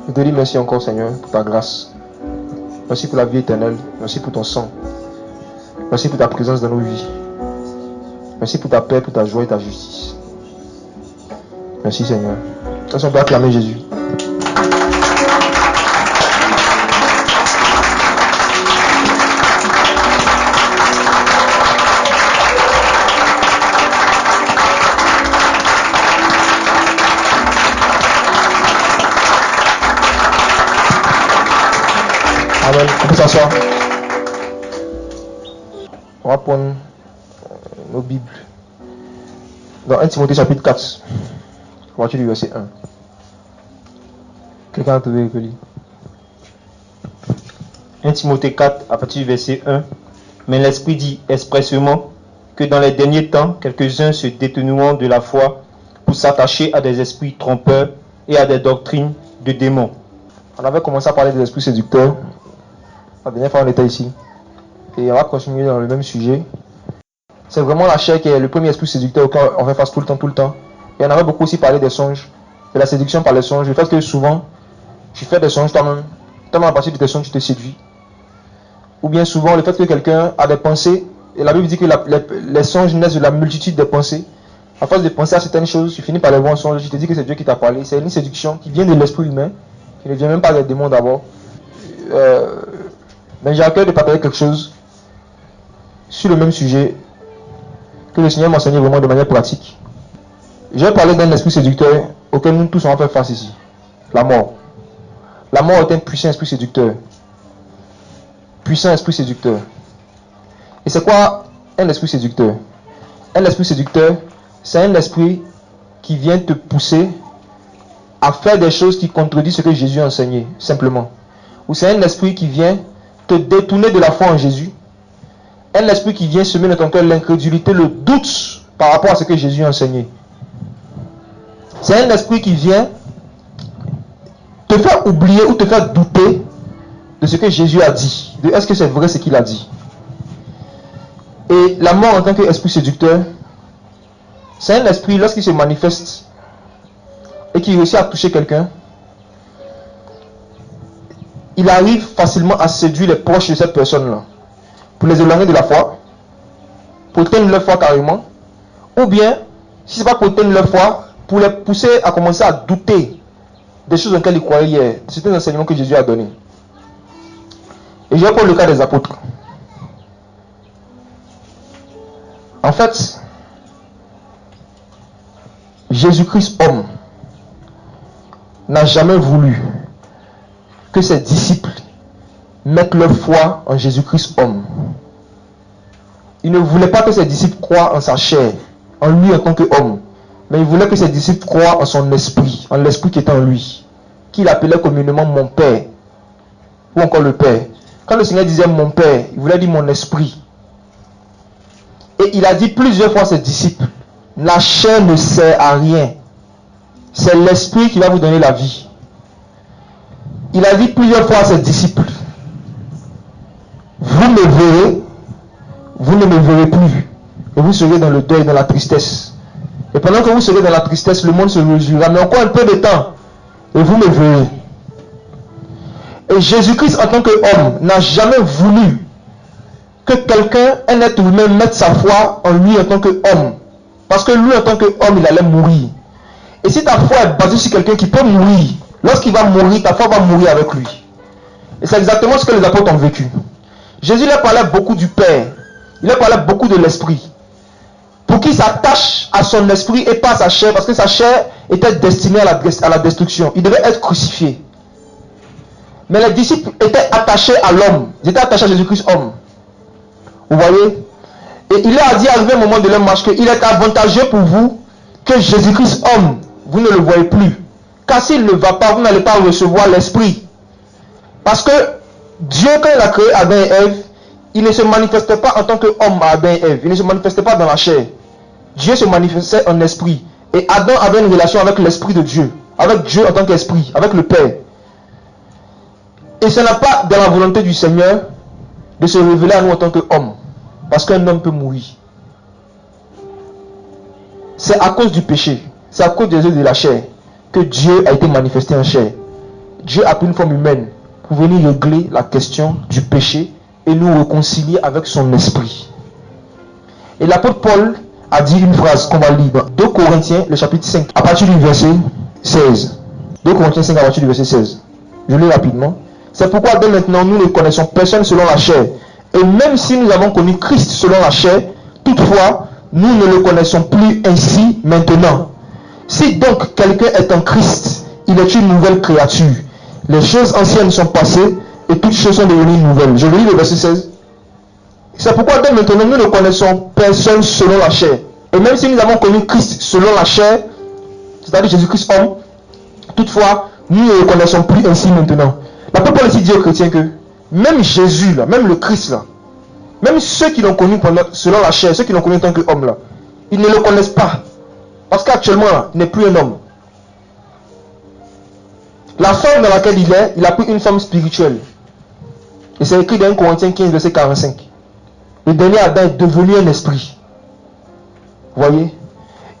Je te dis merci encore, Seigneur, pour ta grâce. Merci pour la vie éternelle. Merci pour ton sang. Merci pour ta présence dans nos vies. Merci pour ta paix, pour ta joie et ta justice. Merci, Seigneur. Est-ce qu'on peut acclamer Jésus? Amen. On peut s'asseoir. On va prendre nos Bibles. Dans 1 Timothée chapitre 4, à partir du verset 1. Quelqu'un a trouvé que lit. 1 Timothée 4, à partir du verset 1. Mais l'Esprit dit expressément que dans les derniers temps, quelques-uns se détourneront de la foi pour s'attacher à des esprits trompeurs et à des doctrines de démons. On avait commencé à parler des esprits séducteurs. La dernière fois, on était ici. Et on va continuer dans le même sujet. C'est vraiment la chair qui est le premier esprit séducteur auquel on fait face tout le temps. Et on avait beaucoup aussi parlé des songes, de la séduction par les songes. Le fait que souvent, tu fais des songes toi-même. Toi-même, à partir de tes songes, tu te séduis. Ou bien souvent, le fait que quelqu'un a des pensées. Et la Bible dit que les songes naissent de la multitude des pensées. À force de penser à certaines choses, tu finis par les voir en songe. Je te dis que c'est Dieu qui t'a parlé. C'est une séduction qui vient de l'esprit humain, qui ne vient même pas des démons d'abord. Mais j'ai à cœur de partager quelque chose sur le même sujet que le Seigneur m'a enseigné vraiment de manière pratique. Je vais parler d'un esprit séducteur auquel nous tous on va faire face ici. La mort. La mort est un puissant esprit séducteur. Puissant esprit séducteur. Et c'est quoi un esprit séducteur? Un esprit séducteur, c'est un esprit qui vient te pousser à faire des choses qui contredisent ce que Jésus a enseigné, simplement. Ou c'est un esprit qui vient te détourner de la foi en Jésus. Un esprit qui vient semer dans ton cœur l'incrédulité, le doute par rapport à ce que Jésus a enseigné. C'est un esprit qui vient te faire oublier ou te faire douter de ce que Jésus a dit. De est-ce que c'est vrai ce qu'il a dit. Et la mort en tant qu'esprit séducteur, c'est un esprit, lorsqu'il se manifeste et qu'il réussit à toucher quelqu'un, il arrive facilement à séduire les proches de cette personne-là, pour les éloigner de la foi, pour éteindre leur foi carrément, ou bien, si ce n'est pas pour éteindre leur foi, pour les pousser à commencer à douter des choses auxquelles ils croyaient hier. C'est un enseignement que Jésus a donné. Et je vais prendre le cas des apôtres. En fait, Jésus-Christ homme n'a jamais voulu que ses disciples mettent leur foi en Jésus-Christ homme. Il ne voulait pas que ses disciples croient en sa chair, en lui en tant qu'homme, mais il voulait que ses disciples croient en son esprit, en l'esprit qui est en lui, qu'il appelait communément mon Père, ou encore le Père. Quand le Seigneur disait mon Père, il voulait dire mon esprit. Et il a dit plusieurs fois à ses disciples, la chair ne sert à rien, c'est l'esprit qui va vous donner la vie. Il a dit plusieurs fois à ses disciples, vous me verrez, vous ne me verrez plus, et vous serez dans le deuil, dans la tristesse. Et pendant que vous serez dans la tristesse, le monde se réjouira, mais encore un peu de temps, et vous me verrez. Et Jésus-Christ en tant qu'homme n'a jamais voulu que quelqu'un, un être humain, mette sa foi en lui en tant qu'homme. Parce que lui en tant qu'homme, il allait mourir. Et si ta foi est basée sur quelqu'un qui peut mourir, lorsqu'il va mourir, ta foi va mourir avec lui. Et c'est exactement ce que les apôtres ont vécu. Jésus leur parlait beaucoup du Père. Il leur parlait beaucoup de l'Esprit. Pour qu'il s'attache à son esprit et pas à sa chair, parce que sa chair était destinée à la destruction. Il devait être crucifié. Mais les disciples étaient attachés à l'homme. Ils étaient attachés à Jésus-Christ homme. Vous voyez? Et il leur a dit à un moment de leur marche qu'il est avantageux pour vous que Jésus-Christ homme, vous ne le voyez plus. Car s'il ne va pas, vous n'allez pas recevoir l'esprit. Parce que Dieu, quand il a créé Adam et Ève, il ne se manifestait pas en tant qu'homme à Adam et Ève. Il ne se manifestait pas dans la chair. Dieu se manifestait en esprit. Et Adam avait une relation avec l'esprit de Dieu. Avec Dieu en tant qu'esprit. Avec le Père. Et ce n'est pas dans la volonté du Seigneur de se révéler à nous en tant qu'homme. Parce qu'un homme peut mourir. C'est à cause du péché. C'est à cause des œuvres de la chair que Dieu a été manifesté en chair. Dieu a pris une forme humaine pour venir régler la question du péché et nous réconcilier avec son esprit. Et l'apôtre Paul a dit une phrase qu'on va lire dans 2 Corinthiens, le chapitre 5, à partir du verset 16. 2 Corinthiens 5 à partir du verset 16. Je lis rapidement. C'est pourquoi dès maintenant nous ne connaissons personne selon la chair. Et même si nous avons connu Christ selon la chair, toutefois, nous ne le connaissons plus ainsi maintenant. Si donc quelqu'un est en Christ, il est une nouvelle créature. Les choses anciennes sont passées et toutes choses sont devenues nouvelles. Je lis le verset 16. C'est pourquoi dès maintenant nous ne connaissons personne selon la chair. Et même si nous avons connu Christ selon la chair, c'est-à-dire Jésus-Christ homme, toutefois, nous ne le connaissons plus ainsi maintenant. L'apôtre Paul ici dit aux chrétiens que même Jésus, là, même le Christ, là, même ceux qui l'ont connu selon la chair, ceux qui l'ont connu en tant qu'homme, là, ils ne le connaissent pas. Parce qu'actuellement, là, il n'est plus un homme. La forme dans laquelle il a pris une forme spirituelle. Et c'est écrit dans 1 Corinthiens 15, verset 45. Le dernier Adam est devenu un esprit. Vous voyez?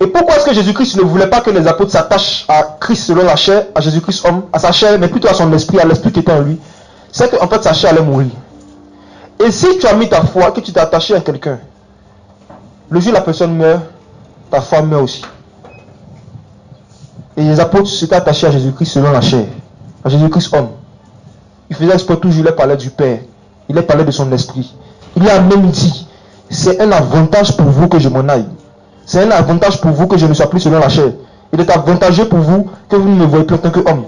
Et pourquoi est-ce que Jésus-Christ ne voulait pas que les apôtres s'attachent à Christ selon la chair, à Jésus-Christ homme, à sa chair, mais plutôt à son esprit, à l'esprit qui était en lui? C'est qu'en fait sa chair allait mourir. Et si tu as mis ta foi, que tu t'es attaché à quelqu'un, le jour où la personne meurt, ta foi meurt aussi. Et les apôtres s'étaient attachés à Jésus-Christ selon la chair, à Jésus-Christ homme. Il faisait exprès toujours, il parlait du Père, il parlait de son esprit. Il a même dit, c'est un avantage pour vous que je m'en aille. C'est un avantage pour vous que je ne sois plus selon la chair. Il est avantageux pour vous que vous ne me voyez plus en tant qu'homme.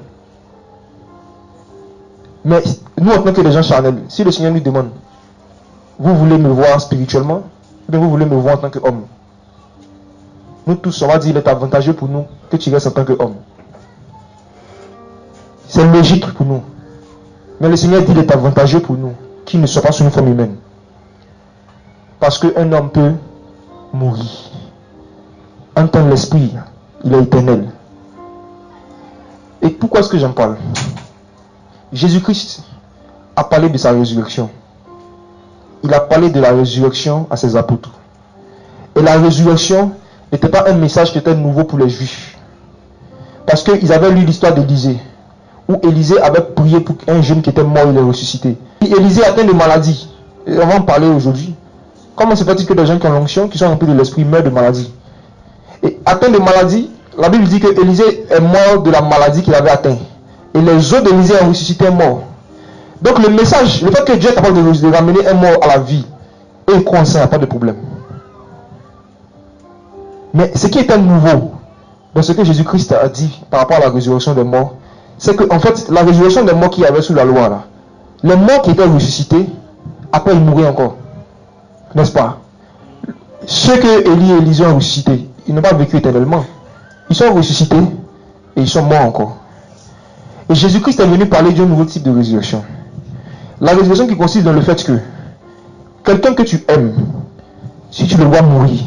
Mais nous, en tant que des gens charnels, si le Seigneur nous demande, vous voulez me voir spirituellement, ou bien vous voulez me voir en tant qu'homme, nous tous, on va dire, il est avantageux pour nous que tu restes en tant qu'homme. C'est logique pour nous. Mais le Seigneur dit qu'il est avantageux pour nous qu'il ne soit pas sous une forme humaine. Parce qu'un homme peut mourir. En tant l'esprit, il est éternel. Et pourquoi est-ce que j'en parle? Jésus-Christ a parlé de sa résurrection. Il a parlé de la résurrection à ses apôtres. Et la résurrection n'était pas un message qui était nouveau pour les Juifs. Parce qu'ils avaient lu l'histoire d'Élisée, où Élisée avait prié pour un jeune qui était mort, il est ressuscité. Et Élisée atteint de maladie. Et on va en parler aujourd'hui. Comment se fait-il que des gens qui ont l'onction, qui sont remplis de l'esprit, meurent de maladie? Et atteint de maladie, la Bible dit que Élisée est mort de la maladie qu'il avait atteint. Et les os d'Élisée ont ressuscité un mort. Donc le message, le fait que Dieu est capable de ramener un mort à la vie, et il croit en ça, il n'y a pas de problème. Mais ce qui était nouveau dans ce que Jésus-Christ a dit par rapport à la résurrection des morts, c'est que en fait, la résurrection des morts qu'il y avait sous la loi, là, les morts qui étaient ressuscités, après ils mouraient encore. N'est-ce pas? Ceux que Élie et Élisée ont ressuscités, ils n'ont pas vécu éternellement. Ils sont ressuscités et ils sont morts encore. Et Jésus-Christ est venu parler d'un nouveau type de résurrection. La résurrection qui consiste dans le fait que quelqu'un que tu aimes, si tu le vois mourir,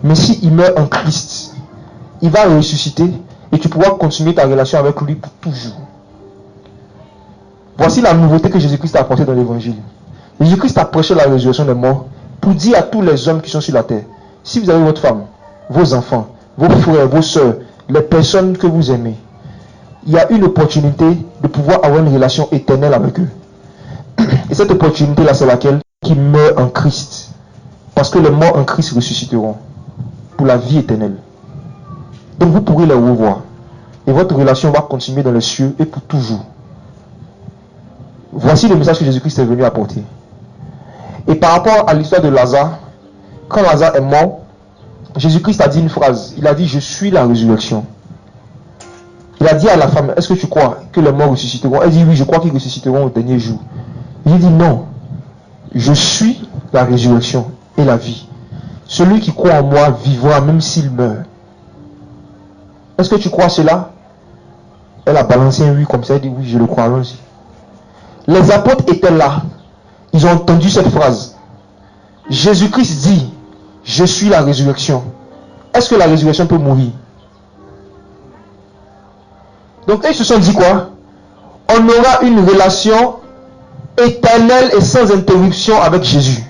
mais s'il meurt en Christ, il va ressusciter et tu pourras continuer ta relation avec lui pour toujours. Voici la nouveauté que Jésus-Christ a apportée dans l'évangile. Jésus-Christ a prêché la résurrection des morts pour dire à tous les hommes qui sont sur la terre, si vous avez votre femme, vos enfants, vos frères, vos soeurs, les personnes que vous aimez, il y a une opportunité de pouvoir avoir une relation éternelle avec eux. Et cette opportunité-là, c'est laquelle? Qui meurt en Christ. Parce que les morts en Christ ressusciteront pour la vie éternelle. Donc vous pourrez les revoir. Et votre relation va continuer dans les cieux et pour toujours. Voici le message que Jésus-Christ est venu apporter. Et par rapport à l'histoire de Lazare, quand Lazare est mort, Jésus-Christ a dit une phrase. Il a dit, je suis la résurrection. Il a dit à la femme, est-ce que tu crois que les morts ressusciteront? Elle dit, oui, je crois qu'ils ressusciteront au dernier jour. Il dit, non, je suis la résurrection et la vie. Celui qui croit en moi vivra même s'il meurt. Est-ce que tu crois cela? Elle a balancé un oui comme ça, elle dit, oui, je le crois, allons-y. Les apôtres étaient là. Ils ont entendu cette phrase. Jésus-Christ dit, je suis la résurrection. Est-ce que la résurrection peut mourir? Donc ils se sont dit quoi? On aura une relation éternelle et sans interruption avec Jésus.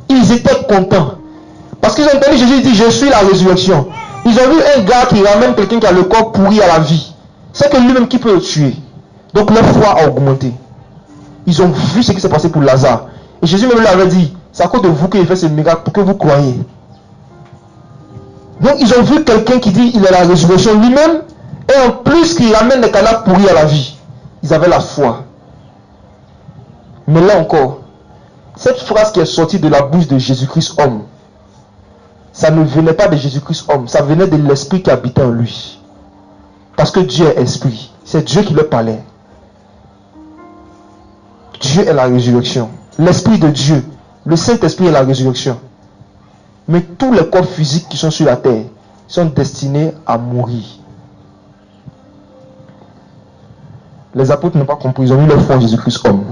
Ils étaient contents. Parce qu'ils ont entendu Jésus dire, je suis la résurrection. Ils ont vu un gars qui ramène quelqu'un qui a le corps pourri à la vie. C'est que lui-même qui peut le tuer. Donc leur foi a augmenté. Ils ont vu ce qui s'est passé pour Lazare. Et Jésus même lui avait dit, c'est à cause de vous qu'il fait ce miracle pour que vous croyez. Donc ils ont vu quelqu'un qui dit, il est la résurrection lui-même. Et en plus qu'il ramène les cadavres pourris à la vie. Ils avaient la foi. Mais là encore, cette phrase qui est sortie de la bouche de Jésus-Christ homme, ça ne venait pas de Jésus-Christ homme, ça venait de l'esprit qui habitait en lui. Parce que Dieu est esprit. C'est Dieu qui leur parlait. Dieu est la résurrection. L'esprit de Dieu, le Saint-Esprit est la résurrection. Mais tous les corps physiques qui sont sur la terre sont destinés à mourir. Les apôtres n'ont pas compris, ils ont mis leur foi en Jésus-Christ homme.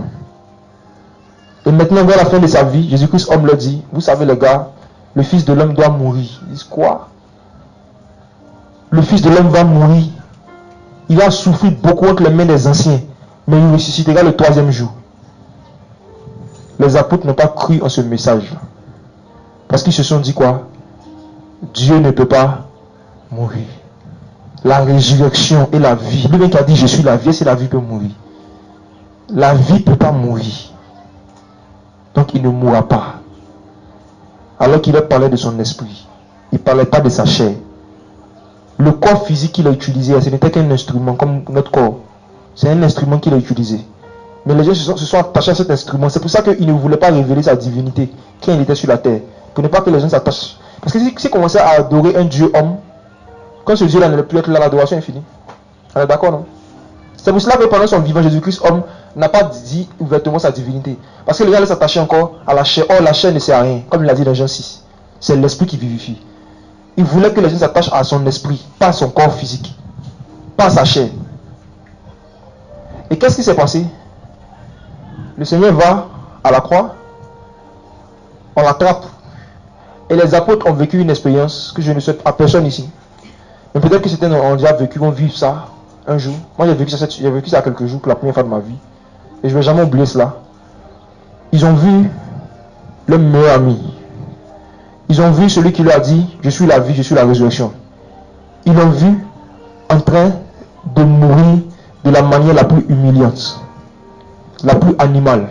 Et maintenant, vers la fin de sa vie, Jésus-Christ homme leur dit, vous savez les gars, le Fils de l'homme doit mourir. Ils disent quoi? Le Fils de l'homme va mourir. Il va souffrir beaucoup entre les mains des anciens, mais il ressuscitera le 3e jour. Les apôtres n'ont pas cru en ce message. Parce qu'ils se sont dit quoi? Dieu ne peut pas mourir. La résurrection et la vie. Lui-même qui a dit je suis la vie, c'est la vie peut mourir. La vie ne peut pas mourir. Donc il ne mourra pas. Alors qu'il leur parlait de son esprit. Il ne parlait pas de sa chair. Le corps physique qu'il a utilisé, ce n'était qu'un instrument comme notre corps. C'est un instrument qu'il a utilisé. Mais les gens se sont attachés à cet instrument. C'est pour ça qu'il ne voulait pas révéler sa divinité quand il était sur la terre. Pour ne pas que les gens s'attachent. Parce que s'ils commençaient à adorer un Dieu homme, quand ce Dieu-là ne peut plus être là, l'adoration est finie. On est d'accord, non? C'est pour cela que pendant son vivant, Jésus-Christ homme n'a pas dit ouvertement sa divinité. Parce que les gens allaient s'attacher encore à la chair. Or, la chair ne sert à rien. Comme il a dit dans Jean 6. C'est l'esprit qui vivifie. Il voulait que les gens s'attachent à son esprit, pas à son corps physique. Pas à sa chair. Et qu'est-ce qui s'est passé? Le Seigneur va à la croix. On l'attrape. Et les apôtres ont vécu une expérience que je ne souhaite à personne ici. Mais peut-être que certains ont déjà vécu, vont vivre ça un jour. Moi j'ai vécu ça il y a quelques jours pour la première fois de ma vie. Et je ne vais jamais oublier cela. Ils ont vu leur meilleur ami. Ils ont vu celui qui leur a dit, je suis la vie, je suis la résurrection. Ils l'ont vu en train de mourir de la manière la plus humiliante, la plus animale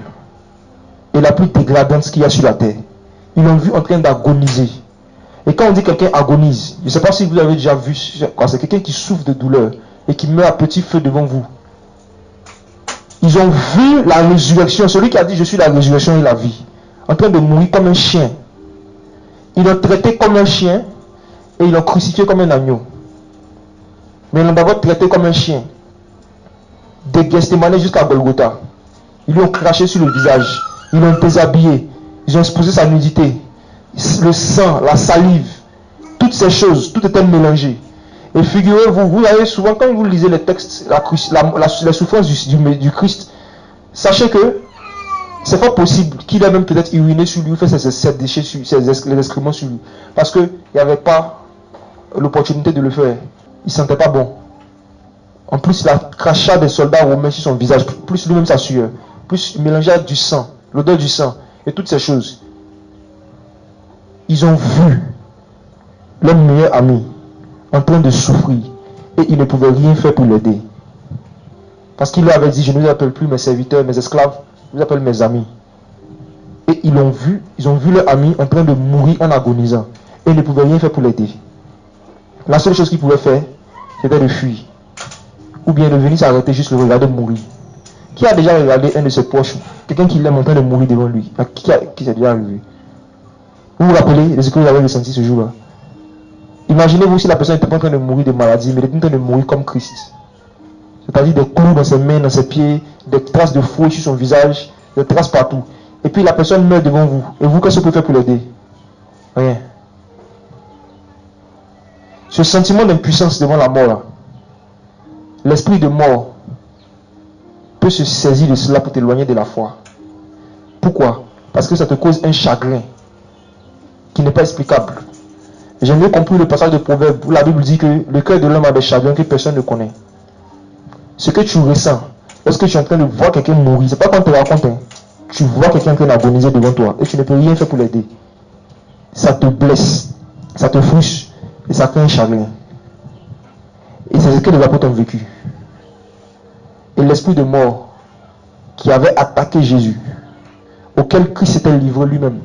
et la plus dégradante qu'il y a sur la terre. Ils l'ont vu en train d'agoniser. Et quand on dit quelqu'un agonise, je ne sais pas si vous avez déjà vu, c'est quelqu'un qui souffre de douleur et qui meurt à petit feu devant vous. Ils ont vu la résurrection, celui qui a dit je suis la résurrection et la vie, en train de mourir comme un chien. Ils l'ont traité comme un chien et ils l'ont crucifié comme un agneau. Mais ils l'ont d'abord traité comme un chien. De Gethsémane jusqu'à Golgotha. Ils lui ont craché sur le visage. Ils l'ont déshabillé. Ils ont exposé sa nudité. Le sang, la salive, toutes ces choses, tout était mélangé. Et figurez-vous, vous avez souvent, quand vous lisez les textes, la souffrance du Christ, sachez que c'est pas possible qu'il ait même peut-être uriné sur lui, ou fait ses déchets, les excréments sur lui. Parce qu'il n'y avait pas l'opportunité de le faire. Il ne sentait pas bon. En plus, la crachat des soldats romains sur son visage, plus lui-même sa sueur, plus mélangé du sang, l'odeur du sang, et toutes ces choses. Ils ont vu leur meilleur ami en train de souffrir et ils ne pouvaient rien faire pour l'aider. Parce qu'il leur avait dit, je ne vous appelle plus mes serviteurs, mes esclaves, je vous appelle mes amis. Et ils ont vu leur ami en train de mourir en agonisant et ils ne pouvaient rien faire pour l'aider. La seule chose qu'ils pouvaient faire, c'était de fuir. Ou bien de venir s'arrêter juste le regarder mourir. Qui a déjà regardé un de ses proches, quelqu'un qui l'aime en train de mourir devant lui? Qui s'est déjà arrivé? Vous vous rappelez de ce que vous avez ressenti ce jour-là? Imaginez-vous si la personne n'était pas en train de mourir de maladie, mais elle était en train de mourir comme Christ. C'est-à-dire des clous dans ses mains, dans ses pieds, des traces de fouet sur son visage, des traces partout. Et puis la personne meurt devant vous. Et vous, qu'est-ce que vous pouvez faire pour l'aider? Rien. Ce sentiment d'impuissance devant la mort, là, l'esprit de mort peut se saisir de cela pour t'éloigner de la foi. Pourquoi? Parce que ça te cause un chagrin qui n'est pas explicable. J'ai mieux compris le passage de Proverbe où la Bible dit que le cœur de l'homme a des chagrins que personne ne connaît. Ce que tu ressens, Est-ce que tu es en train de voir quelqu'un mourir? C'est pas quand on te raconte, hein. Tu vois quelqu'un en train d'agoniser devant toi et tu ne peux rien faire pour l'aider. Ça te blesse, ça te frustre et ça crée un chagrin. Et c'est ce que les apôtres ont vécu. Et l'esprit de mort qui avait attaqué Jésus, auquel Christ s'était livré lui-même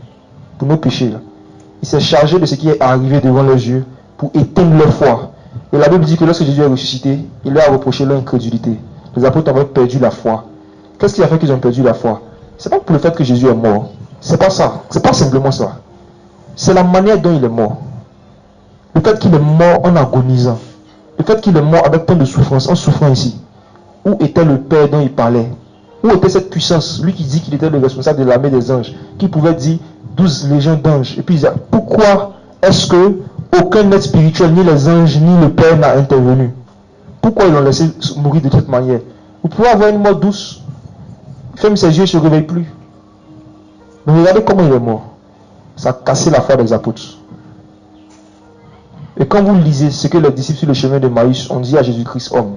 pour nos péchés, là, il s'est chargé de ce qui est arrivé devant leurs yeux pour éteindre leur foi. Et la Bible dit que lorsque Jésus est ressuscité, il leur a reproché leur incrédulité. Les apôtres avaient perdu la foi. Qu'est-ce qui a fait qu'ils ont perdu la foi? C'est pas pour le fait que Jésus est mort. C'est pas ça. C'est pas simplement ça. C'est la manière dont il est mort. Le fait qu'il est mort en agonisant. Le fait qu'il est mort avec tant de souffrance, en souffrant ici. Où était le Père dont il parlait? Où était cette puissance? Lui qui dit qu'il était le responsable de l'armée des anges, qui pouvait dire 12 légions d'anges. Et puis il dit, pourquoi est-ce que aucun être spirituel, ni les anges, ni le Père n'a intervenu? Pourquoi ils l'ont laissé mourir de cette manière? Vous pouvez avoir une mort douce. Il ferme ses yeux et ne se réveille plus. Mais regardez comment il est mort. Ça a cassé la foi des apôtres. Et quand vous lisez ce que les disciples sur le chemin de Maïs ont dit à Jésus-Christ, homme,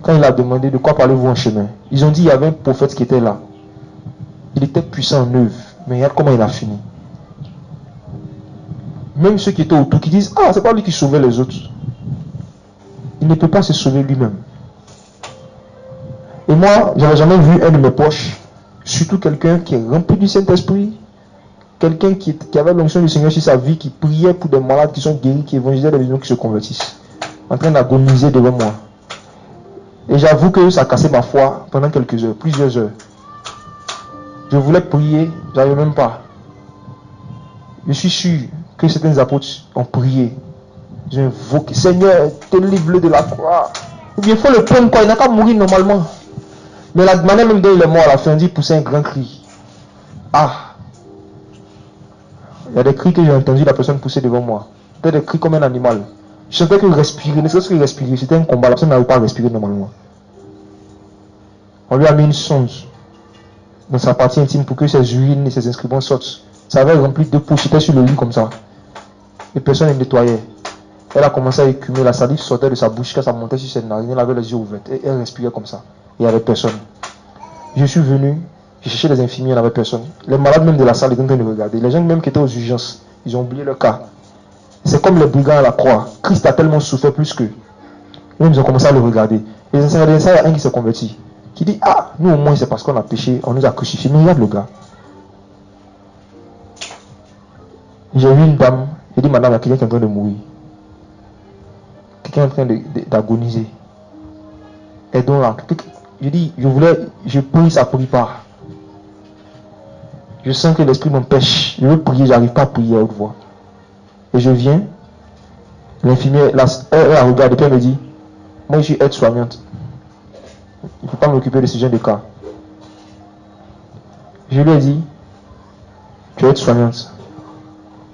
quand il a demandé de quoi parlez-vous en chemin, ils ont dit il y avait un prophète qui était là. Il était puissant en œuvre, mais regarde comment il a fini. Même ceux qui étaient autour qui disent, ah, c'est pas lui qui sauvait les autres. Il ne peut pas se sauver lui-même. Et moi, je n'avais jamais vu un de mes proches, surtout quelqu'un qui est rempli du Saint-Esprit, quelqu'un qui avait l'onction du Seigneur sur sa vie, qui priait pour des malades qui sont guéris, qui évangélisaient des gens qui se convertissent, en train d'agoniser devant moi. Et j'avoue que ça a cassé ma foi pendant quelques heures, plusieurs heures. Je voulais prier, j'arrivais même pas. Je suis sûr que certains apôtres ont prié. Ils ont invoqué, Seigneur, délivre-le de la croix. Ou bien il faut le prendre quoi, il n'a qu'à mourir normalement. Mais la manière même dont il est mort à la fin, il poussait un grand cri. Ah! Il y a des cris que j'ai entendu la personne pousser devant moi. C'était des cris comme un animal. Je sentais qu'il respirait, ne serait-ce qu'il respirait. C'était un combat, la personne n'avait pas à respirer normalement. On lui a mis une sonde dans sa partie intime pour que ses urines et ses excréments sortent. Ça avait rempli de pouces, c'était sur le lit comme ça. Et personne ne nettoyait. Elle a commencé à écumer, la salive sortait de sa bouche, quand ça montait sur ses narines, elle avait les yeux ouverts. Et elle respirait comme ça. Il n'y avait personne. Je suis venu, j'ai cherché les infirmiers, il n'y avait personne. Les malades même de la salle étaient en train de regarder. Les gens même qui étaient aux urgences, ils ont oublié leur cas. C'est comme les brigands à la croix. Christ a tellement souffert plus qu'eux. Même ils ont commencé à le regarder. Et il y a un qui s'est converti. Qui dit, ah, nous au moins c'est parce qu'on a péché, on nous a crucifiés. Mais regarde le gars. J'ai vu une dame, j'ai dit, madame, il y a quelqu'un qui est en train de mourir. Quelqu'un est en train d'agoniser. Et donc là, je dis, je prie, ça ne prie pas. Je sens que l'esprit m'empêche. Je veux prier, j'arrive pas à prier à haute voix. Et je viens, l'infirmière, elle regarde et puis elle me dit, moi je suis aide-soignante. Il ne faut pas m'occuper de ce genre de cas. Je lui ai dit, tu es aide-soignante.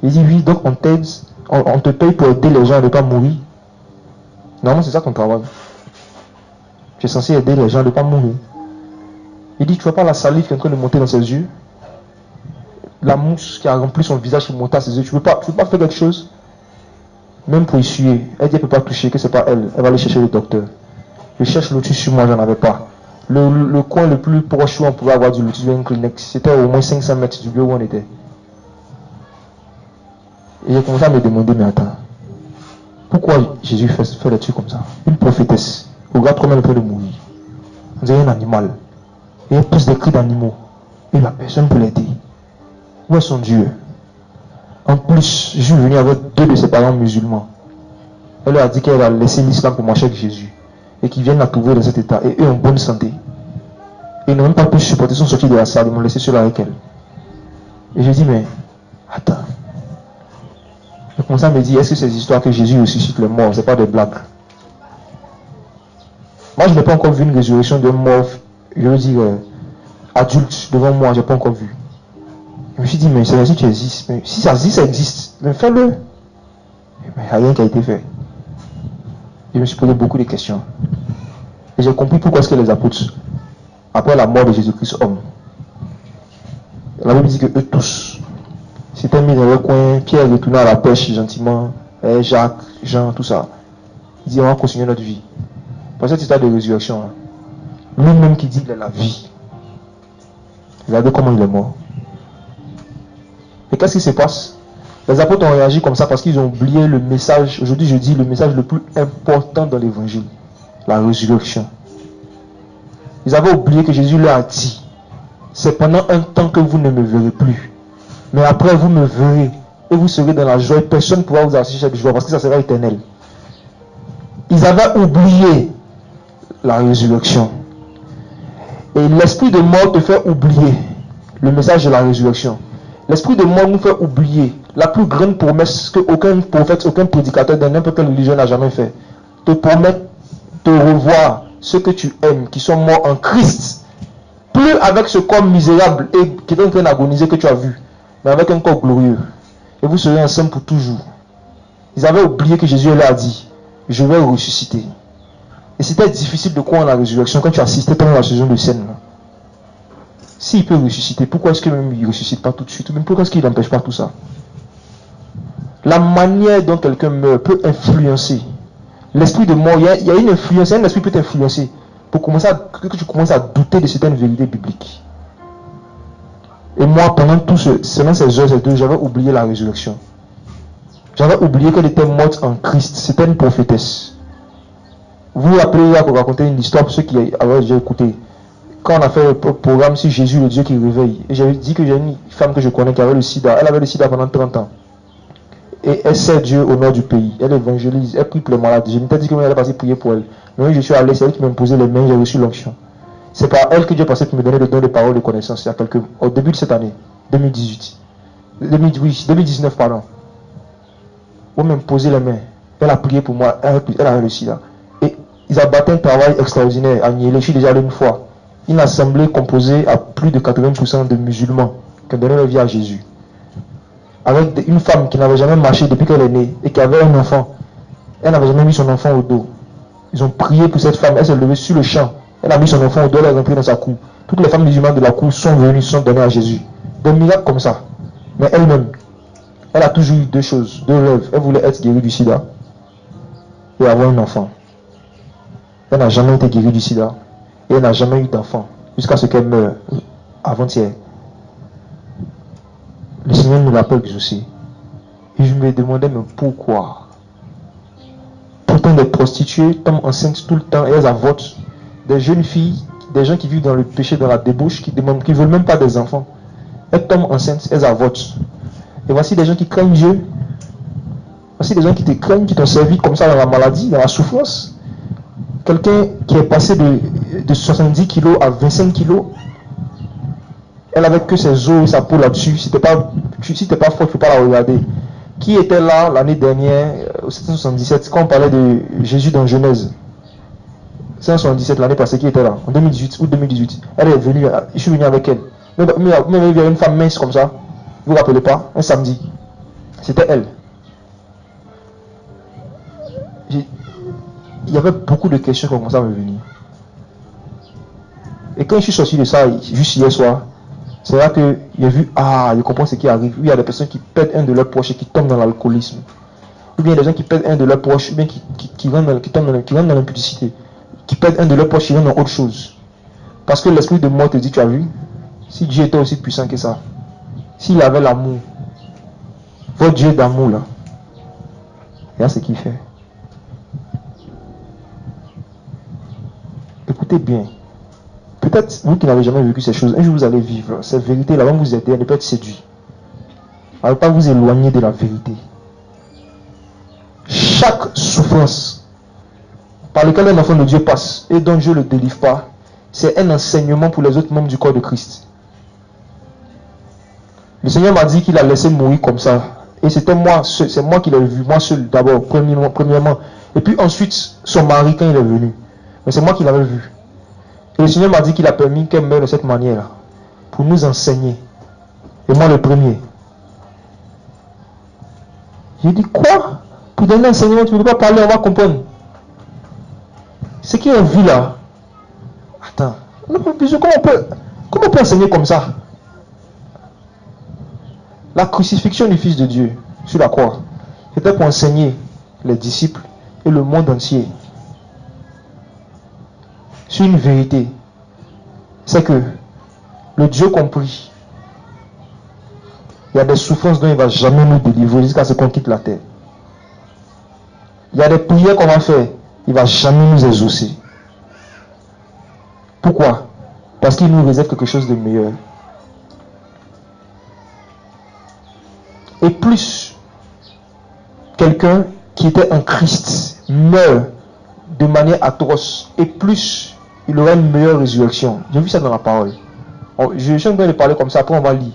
Il dit, oui, donc on t'aide, on te paye pour aider les gens à ne pas mourir. Normalement, c'est ça ton travail. Tu es censé aider les gens à ne pas mourir. Il dit, tu vois pas la salive qui est en train de monter dans ses yeux? La mousse qui a rempli son visage qui monte à ses yeux. Tu veux pas faire quelque chose? Même pour essuyer. Elle dit, elle ne peut pas toucher, que c'est pas elle. Elle va aller chercher le docteur. Je cherche l'outil sur moi, j'en avais pas. Le coin le plus proche où on pouvait avoir du lotus, un Kleenex, c'était au moins 500 mètres du lieu où on était. Et j'ai commencé à me demander, mais attends, pourquoi Jésus fait des trucs comme ça? Une prophétesse, regarde comment elle peut mourir. On dirait un animal. Et elle pousse des cris d'animaux. Et la personne peut l'aider. Où est son Dieu? En plus, je suis venu avec 2 de ses parents musulmans. Elle leur a dit qu'elle va laisser l'islam pour marcher avec Jésus. Et qu'ils viennent la trouver dans cet état. Et eux en bonne santé. Et ils n'ont même pas pu supporter, ils sont sortis de la salle, ils m'ont laissé seul avec elle. Et je dis, mais attends. Je commence à me dire, est-ce que ces histoires que Jésus ressuscite les morts, c'est pas des blagues? Moi, je n'ai pas encore vu une résurrection d'un mort, je veux dire, adulte devant moi, je n'ai pas encore vu. Je me suis dit, mais c'est Jésus qui existe. Mais si ça existe, mais fais-le. Mais il n'y a rien qui a été fait. Je me suis posé beaucoup de questions. Et j'ai compris pourquoi est-ce que les apôtres, après la mort de Jésus-Christ homme, la Bible dit que eux tous, s'étaient mis dans le coin, Pierre retournait à la pêche gentiment, Jacques, Jean, tout ça. Ils disaient, on va continuer notre vie. Pour cette histoire de résurrection, hein. Lui-même qui dit qu'il est la vie. Regardez comment il est mort. Et qu'est-ce qui se passe? Les apôtres ont réagi comme ça parce qu'ils ont oublié le message. Aujourd'hui, je dis le message le plus important dans l'évangile. La résurrection. Ils avaient oublié que Jésus leur a dit, c'est pendant un temps que vous ne me verrez plus. Mais après, vous me verrez. Et vous serez dans la joie. Personne ne pourra vous assister chaque jour parce que ça sera éternel. Ils avaient oublié la résurrection. Et l'esprit de mort te fait oublier le message de la résurrection. L'esprit de mort nous fait oublier la plus grande promesse qu'aucun prophète, aucun prédicateur de n'importe quelle religion n'a jamais fait. Te promettre de revoir ceux que tu aimes, qui sont morts en Christ. Plus avec ce corps misérable et qui est en train d'agoniser que tu as vu, mais avec un corps glorieux. Et vous serez ensemble pour toujours. Ils avaient oublié que Jésus leur a dit, je vais ressusciter. Et c'était difficile de croire en la résurrection quand tu assistais pendant la saison de scène. S'il peut ressusciter, pourquoi est-ce qu'il ne ressuscite pas tout de suite? Ou même pourquoi est-ce qu'il n'empêche pas tout ça? La manière dont quelqu'un meurt peut influencer. L'esprit de mort, il y a une influence, un esprit peut t'influencer pour que tu commences à douter de certaines vérités bibliques. Et moi, pendant tout selon ces heures et deux, j'avais oublié la résurrection. J'avais oublié qu'elle était morte en Christ. C'était une prophétesse. Vous vous rappelez, il y a raconté une histoire pour ceux qui avaient déjà écouté. Quand on a fait le programme sur Jésus, le Dieu qui réveille, et j'avais dit que j'ai une femme que je connais qui avait le sida. Elle avait le sida pendant 30 ans. Et elle sert Dieu au nord du pays. Elle évangélise, elle prie pour les malades. Je m'étais dit que elle allait passer prier pour elle. Mais je suis allé, c'est elle qui m'a imposé les mains, j'ai reçu l'onction. C'est par elle que Dieu passait pour me donner le don de parole de connaissance au début de cette année, 2019, pardon. Elle m'a imposé les mains. Elle a prié pour moi, elle a réussi là. Et ils ont battu un travail extraordinaire à Niélé. Je suis déjà allé une fois. Une assemblée composée à plus de 80% de musulmans qui ont donné leur vie à Jésus. Avec une femme qui n'avait jamais marché depuis qu'elle est née et qui avait un enfant. Elle n'avait jamais mis son enfant au dos. Ils ont prié pour cette femme. Elle s'est levée sur le champ. Elle a mis son enfant au dos, elle est rentrée dans sa cour. Toutes les femmes musulmanes de la cour sont venues, sont données à Jésus. Des miracles comme ça. Mais elle-même, elle a toujours eu deux choses, deux rêves. Elle voulait être guérie du sida et avoir un enfant. Elle n'a jamais été guérie du sida et elle n'a jamais eu d'enfant jusqu'à ce qu'elle meure avant-hier. Le Seigneur nous l'appelle exaucé. Et je me demandais, mais pourquoi? Pourtant, des prostituées tombent enceintes tout le temps et elles avortent. Des jeunes filles, des gens qui vivent dans le péché, dans la débauche, qui ne veulent même pas des enfants. Elles tombent enceintes, elles avortent. Et voici des gens qui craignent Dieu. Voici des gens qui te craignent, qui t'ont servi comme ça dans la maladie, dans la souffrance. Quelqu'un qui est passé de 70 kilos à 25 kilos. Elle avait que ses os et sa peau là-dessus. Si t'es pas fort, tu ne peux pas la regarder. Qui était là l'année dernière, au 777, quand on parlait de Jésus dans Genèse? 777 l'année passée, qui était là? En 2018, août 2018. Elle est venue, je suis venu avec elle. Mais il y avait une femme mince comme ça. Vous vous rappelez pas? Un samedi. C'était elle. Il y avait beaucoup de questions qui ont commencé à me venir. Et quand je suis sorti de ça, juste hier soir, c'est là que j'ai vu, je comprends ce qui arrive. Il y a des personnes qui perdent un de leurs proches et qui tombent dans l'alcoolisme. Ou bien des gens qui perdent un de leurs proches, ou bien qui rentrent dans l'impudicité. Qui perdent un de leurs proches, qui rentrent dans autre chose. Parce que l'esprit de mort te dit, tu as vu, si Dieu était aussi puissant que ça, s'il avait l'amour, votre Dieu d'amour là, regarde ce qu'il fait. Écoutez bien. Peut-être vous qui n'avez jamais vécu ces choses, un jour vous allez vivre ces vérités là, vont vous aider à ne pas être séduit. À ne pas vous éloigner de la vérité. Chaque souffrance par laquelle un enfant de Dieu passe et dont Dieu ne le délivre pas, c'est un enseignement pour les autres membres du corps de Christ. Le Seigneur m'a dit qu'il a laissé mourir comme ça. Et c'était moi, c'est moi qui l'ai vu, moi seul d'abord, premièrement. Et puis ensuite, son mari quand il est venu. Mais c'est moi qui l'avais vu. Et le Seigneur m'a dit qu'il a permis qu'elle meure de cette manière, pour nous enseigner. Et moi le premier. J'ai dit quoi? Pour donner un enseignement, tu ne peux pas parler, on va comprendre. Ce qui est vu là. Attends. Comment on peut enseigner comme ça? La crucifixion du Fils de Dieu sur la croix, c'était pour enseigner les disciples et le monde entier sur une vérité c'est que le Dieu compris, il y a des souffrances dont il ne va jamais nous délivrer jusqu'à ce qu'on quitte la terre. Il y a des prières qu'on va faire, il ne va jamais nous exaucer. Pourquoi? Parce qu'il nous réserve quelque chose de meilleur. Et plus quelqu'un qui était en Christ meurt de manière atroce, et plus il aura une meilleure résurrection. J'ai vu ça dans la parole. Je suis en train de parler comme ça, après on va lire.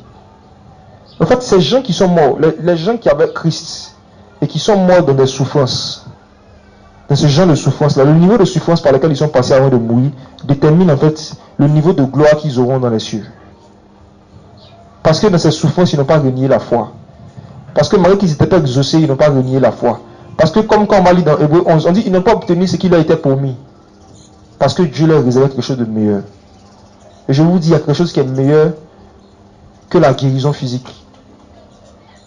En fait, ces gens qui sont morts, les gens qui avaient Christ et qui sont morts dans des souffrances, dans ce genre de souffrance-là, le niveau de souffrance par lequel ils sont passés avant de mourir détermine en fait le niveau de gloire qu'ils auront dans les cieux. Parce que dans ces souffrances, ils n'ont pas renié la foi. Parce que malgré qu'ils n'étaient pas exaucés, ils n'ont pas renié la foi. Parce que comme quand on va lire dans Hébreux 11, on dit qu'ils n'ont pas obtenu ce qui leur était promis. Parce que Dieu leur réservait quelque chose de meilleur. Et je vous dis, il y a quelque chose qui est meilleur que la guérison physique.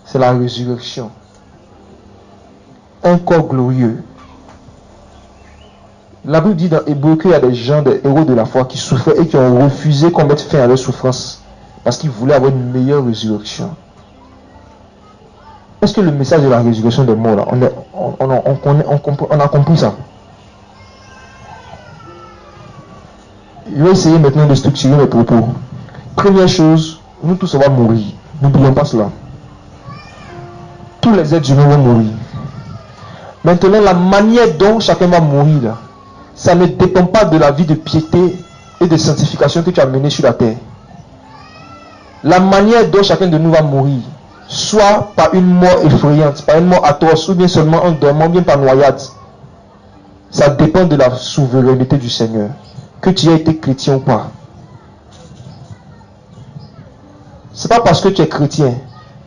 C'est la résurrection. Un corps glorieux. La Bible dit dans Hébreux qu'il y a des gens, des héros de la foi qui souffraient et qui ont refusé qu'on mette fin à leur souffrance parce qu'ils voulaient avoir une meilleure résurrection. Est-ce que le message de la résurrection des morts, là, on a compris ça? Je vais essayer maintenant de structurer mes propos. Première chose, nous tous on va mourir. N'oublions pas cela. Tous les êtres humains vont mourir. Maintenant, la manière dont chacun va mourir, là, ça ne dépend pas de la vie de piété et de sanctification que tu as menée sur la terre. La manière dont chacun de nous va mourir, soit par une mort effrayante, par une mort atroce, ou bien seulement en dormant, bien par noyade, ça dépend de la souveraineté du Seigneur. Que tu aies été chrétien ou pas. C'est pas parce que tu es chrétien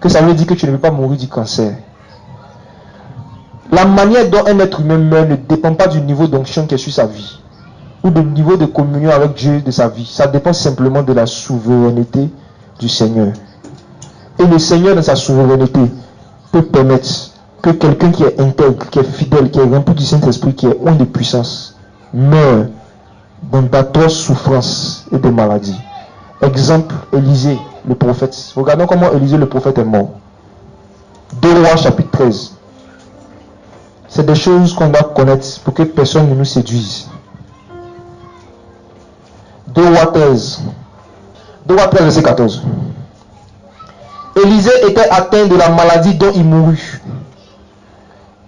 que ça veut dire que tu ne veux pas mourir du cancer. La manière dont un être humain meurt ne dépend pas du niveau d'onction qui est sur sa vie ou du niveau de communion avec Dieu de sa vie. Ça dépend simplement de la souveraineté du Seigneur. Et le Seigneur, dans sa souveraineté, peut permettre que quelqu'un qui est intègre, qui est fidèle, qui est rempli du Saint-Esprit, qui est oint de puissance, meurt dans d'atroces souffrances et de maladies. Exemple, Élisée, le prophète. Regardons comment Élisée, le prophète, est mort. 2 Rois, chapitre 13. C'est des choses qu'on doit connaître pour que personne ne nous séduise. 2 Rois 13. 2 Rois 13, verset 14. Élisée était atteint de la maladie dont il mourut.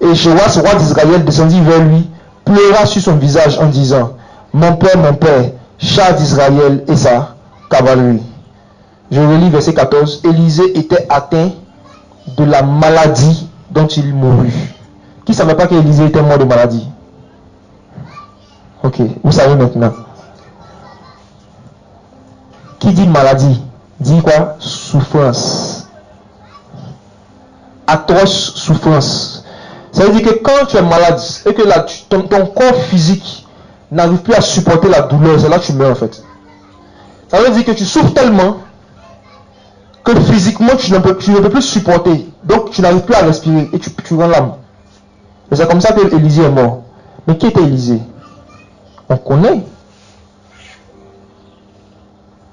Et Joas, roi d'Israël, descendit vers lui, pleura sur son visage en disant: mon père, char d'Israël et sa cavalerie. Je relis verset 14. Élisée était atteint de la maladie dont il mourut. Qui ne savait pas qu'Élisée était mort de maladie? Ok, vous savez maintenant. Qui dit maladie dit quoi? Souffrance. Atroce souffrance. Ça veut dire que quand tu es malade et que là, ton corps physique n'arrive plus à supporter la douleur, c'est là que tu meurs en fait. Ça veut dire que tu souffres tellement que physiquement tu ne peux plus supporter. Donc tu n'arrives plus à respirer et tu rends l'âme. Et c'est comme ça que Élisée est mort. Mais qui était Élisée? On connaît.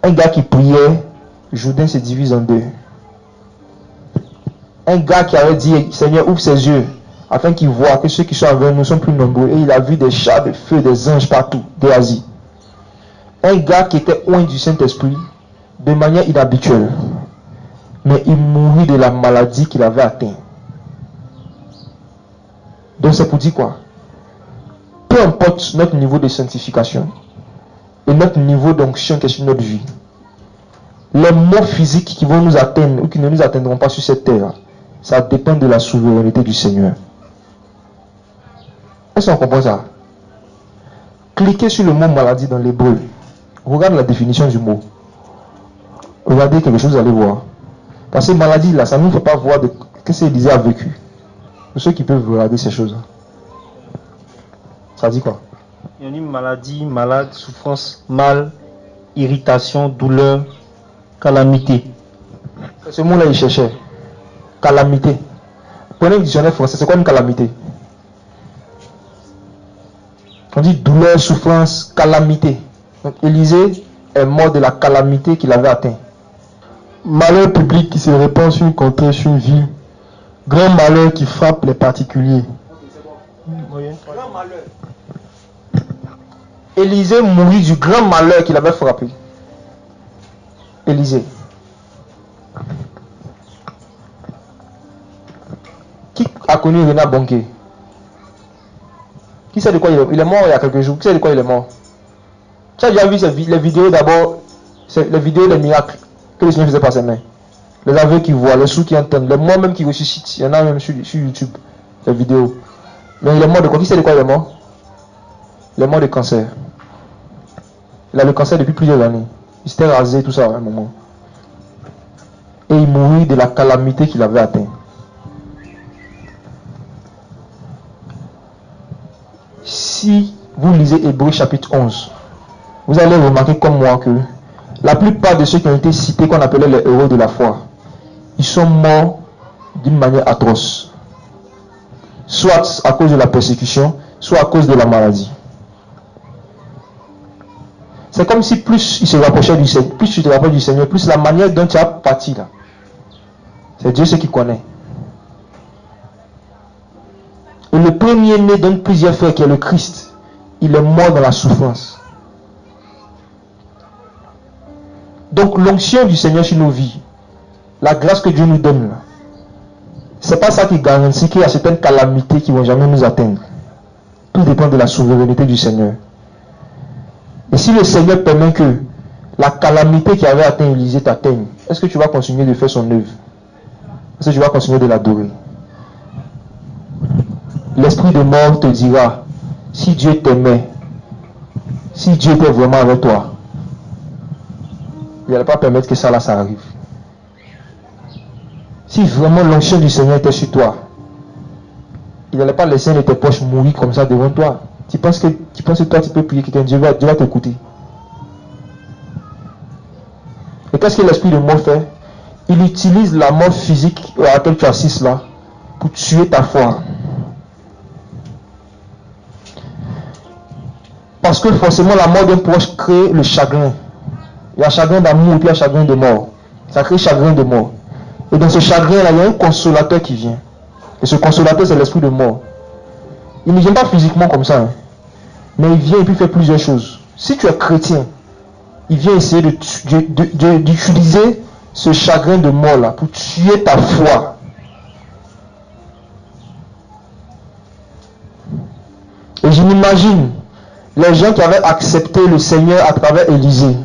Un gars qui priait, Jourdain se divise en deux. Un gars qui avait dit: Seigneur, ouvre ses yeux afin qu'il voit que ceux qui sont avec nous sont plus nombreux. Et il a vu des chars de feu, des anges partout, de l'Asie. Un gars qui était oint du Saint-Esprit de manière inhabituelle. Mais il mourut de la maladie qu'il avait atteinte. Donc c'est pour dire quoi? Peu importe notre niveau de sanctification et notre niveau d'onction qui est sur notre vie, les maux physiques qui vont nous atteindre ou qui ne nous atteindront pas sur cette terre, ça dépend de la souveraineté du Seigneur. Est-ce qu'on comprend ça? Cliquez sur le mot maladie dans l'hébreu. Regarde la définition du mot. Regardez quelque chose, vous allez voir. Parce que maladie là, ça ne nous fait pas voir qu'est-ce qu'Élisée a vécu. Pour ceux qui peuvent regarder ces choses. Ça dit quoi? Il y a une maladie, malade, souffrance, mal, irritation, douleur, calamité. Ce mot-là, il cherchait. Calamité. Prenez le dictionnaire français, c'est quoi une calamité? On dit douleur, souffrance, calamité. Donc Élisée est mort de la calamité qu'il avait atteint. Malheur public qui se répand sur une contrée, sur une ville. Grand malheur qui frappe les particuliers. Grand malheur. Élisée mourut du grand malheur qu'il avait frappé. Élisée. Qui a connu Renard Bonquet? Qui sait de quoi il est mort il y a quelques jours? Qui sait de quoi il est mort? Tu as déjà vu les vidéos d'abord, les vidéos des miracles que le Seigneur faisait par ses mains. Les aveugles qui voient, les sourds qui entendent, les morts même qui ressuscitent. Il y en a même sur YouTube, les vidéos. Mais il est mort de quoi? Qui sait de quoi il est mort? Il est mort de cancer. Il a le cancer depuis plusieurs années. Il s'était rasé, tout ça à un moment. Et il mourut de la calamité qu'il avait atteint. Si vous lisez Hébreux chapitre 11, vous allez remarquer comme moi que la plupart de ceux qui ont été cités, qu'on appelait les héros de la foi, ils sont morts d'une manière atroce. Soit à cause de la persécution, soit à cause de la maladie. C'est comme si plus il se rapprochait du Seigneur, plus tu te rapproches du Seigneur, plus la manière dont tu as parti là. C'est Dieu ce qui connaît. Et le premier-né donne plusieurs frères qui est le Christ. Il est mort dans la souffrance. Donc l'onction du Seigneur sur nos vies, la grâce que Dieu nous donne, c'est pas ça qui garantit qu'il y a certaines calamités qui ne vont jamais nous atteindre. Tout dépend de la souveraineté du Seigneur. Et si le Seigneur permet que la calamité qui avait atteint Élisée t'atteigne, est-ce que tu vas continuer de faire son œuvre? Est-ce que tu vas continuer de l'adorer? L'esprit de mort te dira, si Dieu t'aimait, si Dieu était vraiment avec toi, il n'allait pas permettre que ça arrive. Si vraiment l'onction du Seigneur était sur toi, il n'allait pas laisser un de tes poches mourir comme ça devant toi. Tu penses que toi tu peux prier quelqu'un, Dieu va t'écouter. Et qu'est-ce que l'esprit de mort fait? Il utilise la mort physique à laquelle tu assistes là pour tuer ta foi. Parce que forcément la mort d'un proche crée le chagrin. Il y a chagrin d'amour et puis il y a chagrin de mort. Ça crée chagrin de mort. Et dans ce chagrin là, il y a un consolateur qui vient. Et ce consolateur, c'est l'esprit de mort. Il ne vient pas physiquement comme ça. Mais il vient et puis il fait plusieurs choses. Si tu es chrétien, il vient essayer d'utiliser ce chagrin de mort là pour tuer ta foi. Et je m'imagine les gens qui avaient accepté le Seigneur à travers Élisée.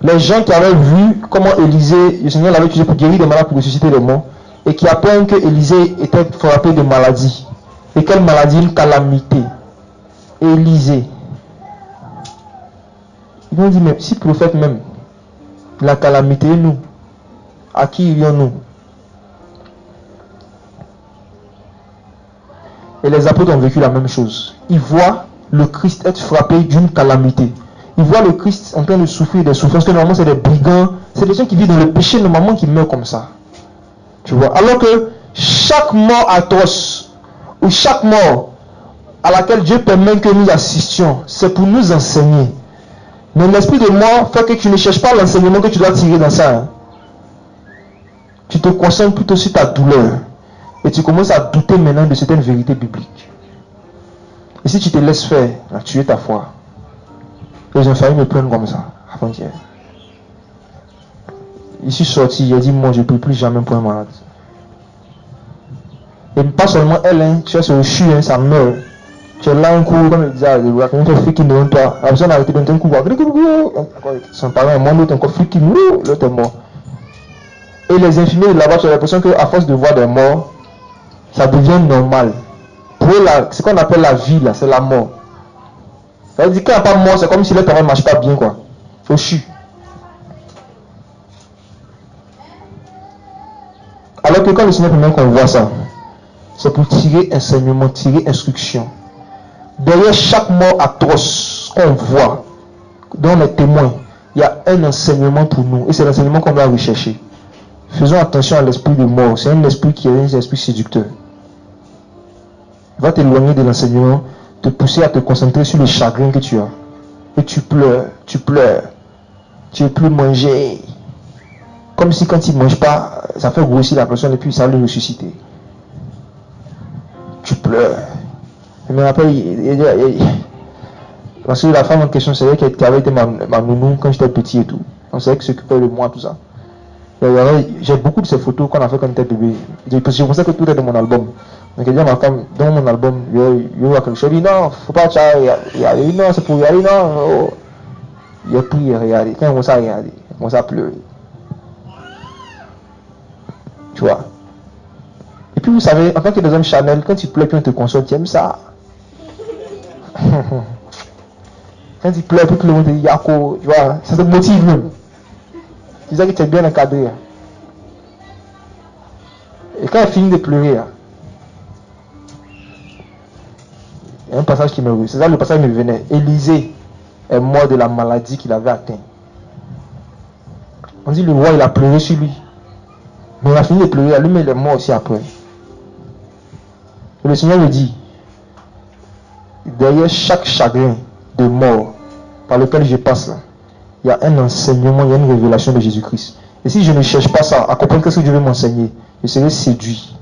Les gens qui avaient vu comment Élisée, le Seigneur l'avait utilisé pour guérir des malades, pour ressusciter les morts, et qui apprennent que Élisée était frappé de maladie. Et quelle maladie? Une calamité. Élisée. Ils vont dire, mais si prophète même, la calamité, nous, à qui irions-nous? Et les apôtres ont vécu la même chose. Ils voient le Christ être frappé d'une calamité. Ils voient le Christ en train de souffrir des souffrances, que normalement c'est des brigands, c'est des gens qui vivent dans le péché, normalement qui meurent comme ça. Tu vois? Alors que chaque mort atroce, ou chaque mort à laquelle Dieu permet que nous assistions, c'est pour nous enseigner. Mais l'esprit de mort fait que tu ne cherches pas l'enseignement que tu dois tirer dans ça. Hein. Tu te concentres plutôt sur ta douleur. Et tu commences à douter maintenant de certaines vérités bibliques. Et si tu te laisses faire, tu es ta foi. Et j'ai failli me prendre comme ça, avant-hier. Je suis sorti, j'ai dit, moi je ne peux plus jamais pour un malade. Et pas seulement elle, hein, tu es sur le chu, hein, ça meurt. Tu es là un coup, comme il disait, il fait fliquer devant toi. La personne a arrêté d'un coup, son parent est mort, l'autre encore fliquer, l'autre est mort. Et les infirmiers là-bas, tu as l'impression qu'à force de voir des morts, ça devient normal. Pour eux, ce qu'on appelle la vie, là, c'est la mort. Ça veut dire qu'il n'y a pas mort, c'est comme si le terrain ne marche pas bien, quoi. Faut chier. Alors que quand le Seigneur permet qu'on voit ça, c'est pour tirer enseignement, tirer instruction. Derrière chaque mort atroce qu'on voit, dont on est témoin, il y a un enseignement pour nous. Et c'est l'enseignement qu'on doit rechercher. Faisons attention à l'esprit de mort. C'est un esprit qui est un esprit séducteur. Il va t'éloigner de l'enseignement, te pousser à te concentrer sur le chagrin que tu as. Et tu pleures, tu pleures. Tu ne veux plus manger. Comme si quand il ne mange pas, ça fait grossir la personne et puis ça va le ressusciter. Tu pleures. Je me rappelle, parce que la femme en question, c'est elle qui avait été ma nounou quand j'étais petit et tout. On savait qu'elle s'occupait de moi, tout ça. J'ai beaucoup de ces photos qu'on a fait quand on était bébé. C'est pour ça que tout est dans mon album. Donc il dit à ma femme, dans mon album, il y a quelque chose. Il dit non, faut pas y aller. Non, c'est pour y aller. Non. Oh. Il a pris et regardé. Quand il commence à regarder, il commence à pleurer. Tu vois. Et puis vous savez, en tant que des hommes Chanel, quand tu pleures, puis on te console, tu aimes ça. Quand tu pleures, puis que le monde te dit Yako, tu vois, ça te motive même. Tu sais que tu es bien encadré. Et quand elle finit de pleurer, il y a un passage qui me... C'est ça le passage qui me venait. Élisée est mort de la maladie qu'il avait atteint. On dit le roi, il a pleuré sur lui. Mais il a fini de pleurer, lui, mais il est mort aussi après. Et le Seigneur me dit, derrière chaque chagrin de mort par lequel je passe là, il y a un enseignement, il y a une révélation de Jésus-Christ. Et si je ne cherche pas ça, à comprendre ce que Dieu veut m'enseigner, je serai séduit.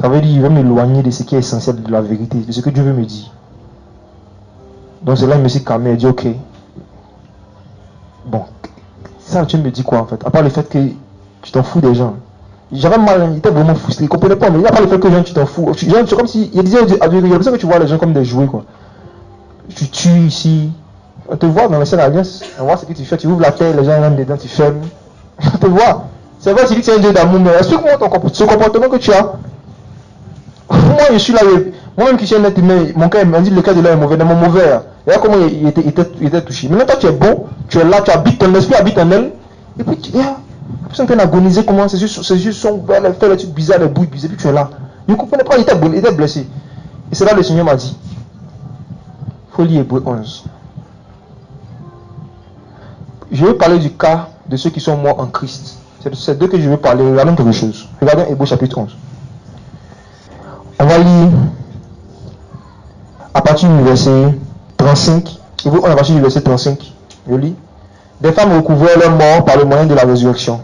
Ça veut dire qu'il va m'éloigner de ce qui est essentiel de la vérité, de ce que Dieu veut me dire. Donc c'est là que je me suis calmé et dit ok. Bon, ça Dieu me dit quoi en fait? À part le fait que tu t'en fous des gens. J'avais mal, il était vraiment frustré, il ne comprenait pas, mais à part le fait que les gens tu t'en fous. C'est comme si, il disait à Dieu, il y a l'impression que tu vois les gens comme des jouets quoi. Tu tues ici. On te voit dans l'ancienne alliance, on voit ce que tu fais, tu ouvres la terre, les gens rentrent dedans, tu fermes. On te voit. C'est vrai, c'est un Dieu d'amour, mais explique-moi ce comportement que tu as. Moi, je suis là, moi-même qui suis un être humain, mon cœur m'a dit le cœur de l'homme est mauvais, dans mon mauvais. Regarde comment il était touché. Maintenant, toi, tu es bon, tu es là, tu habites, ton esprit habite en elle. Et puis, tu es là. La personne qui a agonisé, comment ses yeux sont ouverts, elle fait des trucs bizarres, les bouilles bizarres, et puis tu es là. Je ne comprenais pas, il était blessé. Et c'est là que le Seigneur m'a dit, il faut lire Hébreux 11. Je vais parler du cas de ceux qui sont morts en Christ. C'est d'eux que je vais parler. Regardons quelque chose. Regardons Hébreux chapitre 11. On va lire à partir du verset 35. Hébreux 11 à partir du verset 35. Je lis. Des femmes recouvraient leur mort par le moyen de la résurrection.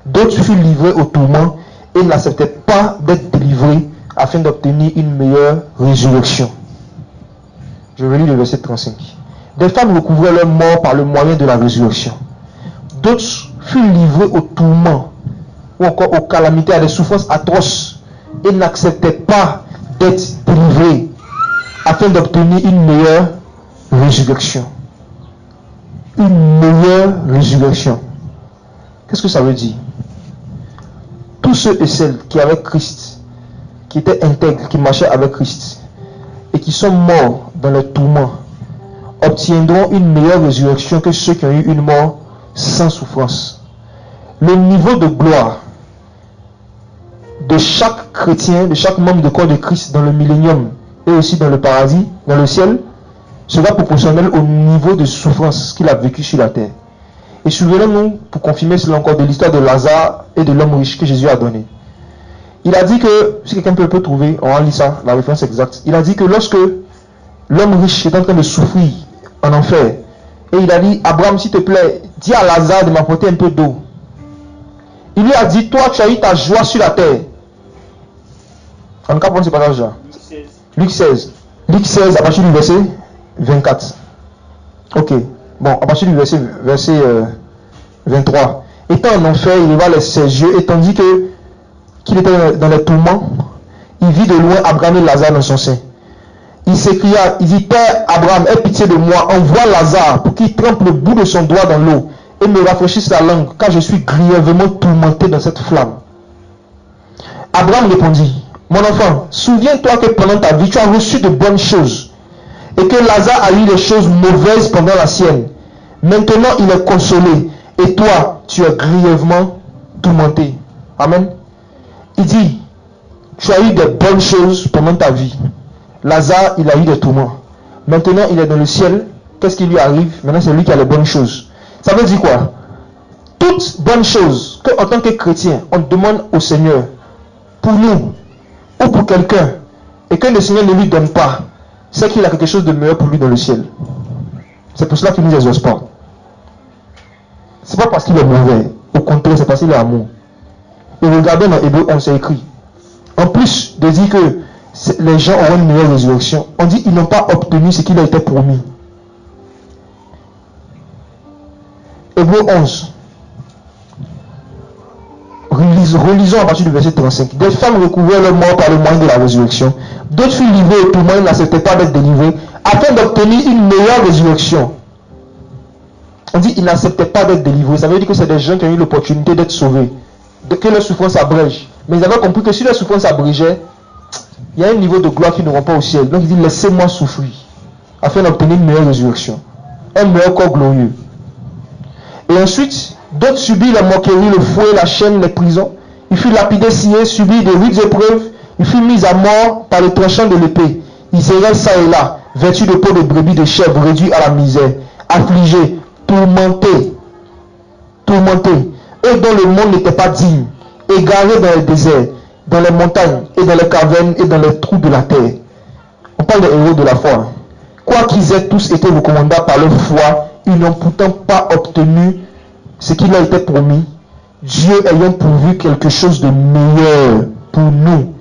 D'autres furent livrés au tourment et n'acceptaient pas d'être délivrés afin d'obtenir une meilleure résurrection. Je relis le verset 35. Des femmes recouvraient leur mort par le moyen de la résurrection. D'autres furent livrés au tourment ou encore aux calamités, à des souffrances atroces et n'acceptaient pas d'être délivrés afin d'obtenir une meilleure résurrection. Une meilleure résurrection. Qu'est-ce que ça veut dire? Tous ceux et celles qui avaient Christ, qui étaient intègres, qui marchaient avec Christ et qui sont morts dans le tourment, obtiendront une meilleure résurrection que ceux qui ont eu une mort sans souffrance. Le niveau de gloire de chaque chrétien, de chaque membre du corps de Christ dans le millénium et aussi dans le paradis, dans le ciel, sera proportionnel au niveau de souffrance qu'il a vécu sur la terre. Et souvenons-nous, pour confirmer cela encore, de l'histoire de Lazare et de l'homme riche que Jésus a donné. Il a dit que, si quelqu'un peut trouver, on va lire ça, la référence exacte. Il a dit que lorsque l'homme riche est en train de souffrir en enfer, et il a dit, Abraham, s'il te plaît, dis à Lazare de m'apporter un peu d'eau. Il lui a dit, toi, tu as eu ta joie sur la terre. En tout cas, prendre ce passage-là. Luc 16. Luc 16, à partir du verset 24. Ok. Bon, à partir du verset 23. Étant en enfer, il leva ses yeux, et tandis qu'il était dans les tourments, il vit de loin Abraham et Lazare dans son sein. Il s'écria, il dit, Père Abraham, aie pitié de moi, envoie Lazare pour qu'il trempe le bout de son doigt dans l'eau et me rafraîchisse la langue, car je suis grièvement tourmenté dans cette flamme. Abraham répondit, mon enfant, souviens-toi que pendant ta vie, tu as reçu de bonnes choses, et que Lazare a eu des choses mauvaises pendant la sienne. Maintenant, il est consolé, et toi, tu es grièvement tourmenté. Amen. Il dit, tu as eu des bonnes choses pendant ta vie. Lazare, il a eu des tourments. Maintenant, il est dans le ciel. Qu'est-ce qui lui arrive? Maintenant, c'est lui qui a les bonnes choses. Ça veut dire quoi? Toutes bonnes choses qu'en tant que chrétien, on demande au Seigneur, pour nous, ou pour quelqu'un, et que le Seigneur ne lui donne pas, c'est qu'il a quelque chose de meilleur pour lui dans le ciel. C'est pour cela qu'il ne nous exauce pas. C'est pas parce qu'il est mauvais. Au contraire, c'est parce qu'il est amour. Et regardez dans Hébreux 11, c'est écrit. En plus de dire que les gens auront une meilleure résurrection, on dit qu'ils n'ont pas obtenu ce qui leur était promis. Hébreux 11. Relisons à partir du verset 35. Des femmes recouvraient leur mort par le moyen de la résurrection. D'autres furent livrées au tourment, ils n'acceptaient pas d'être délivrés, afin d'obtenir une meilleure résurrection. On dit qu'ils n'acceptaient pas d'être délivrés. Ça veut dire que c'est des gens qui ont eu l'opportunité d'être sauvés, que leur souffrance abrège. Mais ils avaient compris que si leur souffrance abrégeait, il y a un niveau de gloire qu'ils n'auront pas au ciel. Donc il dit, laissez-moi souffrir, afin d'obtenir une meilleure résurrection, un meilleur corps glorieux. Et ensuite, d'autres subirent la moquerie, le fouet, la chaîne, les prisons. Ils furent lapidés, sciés, subirent de rudes épreuves. Ils furent mis à mort par le tranchant de l'épée. Ils erraient ça et là, vêtus de peau de brebis, de chèvre, réduits à la misère, affligés, tourmentés. Eux dont le monde n'était pas digne, égarés dans le désert, dans les montagnes, et dans les cavernes, et dans les trous de la terre. On parle des héros de la foi. Quoiqu'ils aient tous été recommandés par leur foi, ils n'ont pourtant pas obtenu ce qui leur était promis, Dieu ayant pourvu quelque chose de meilleur pour nous,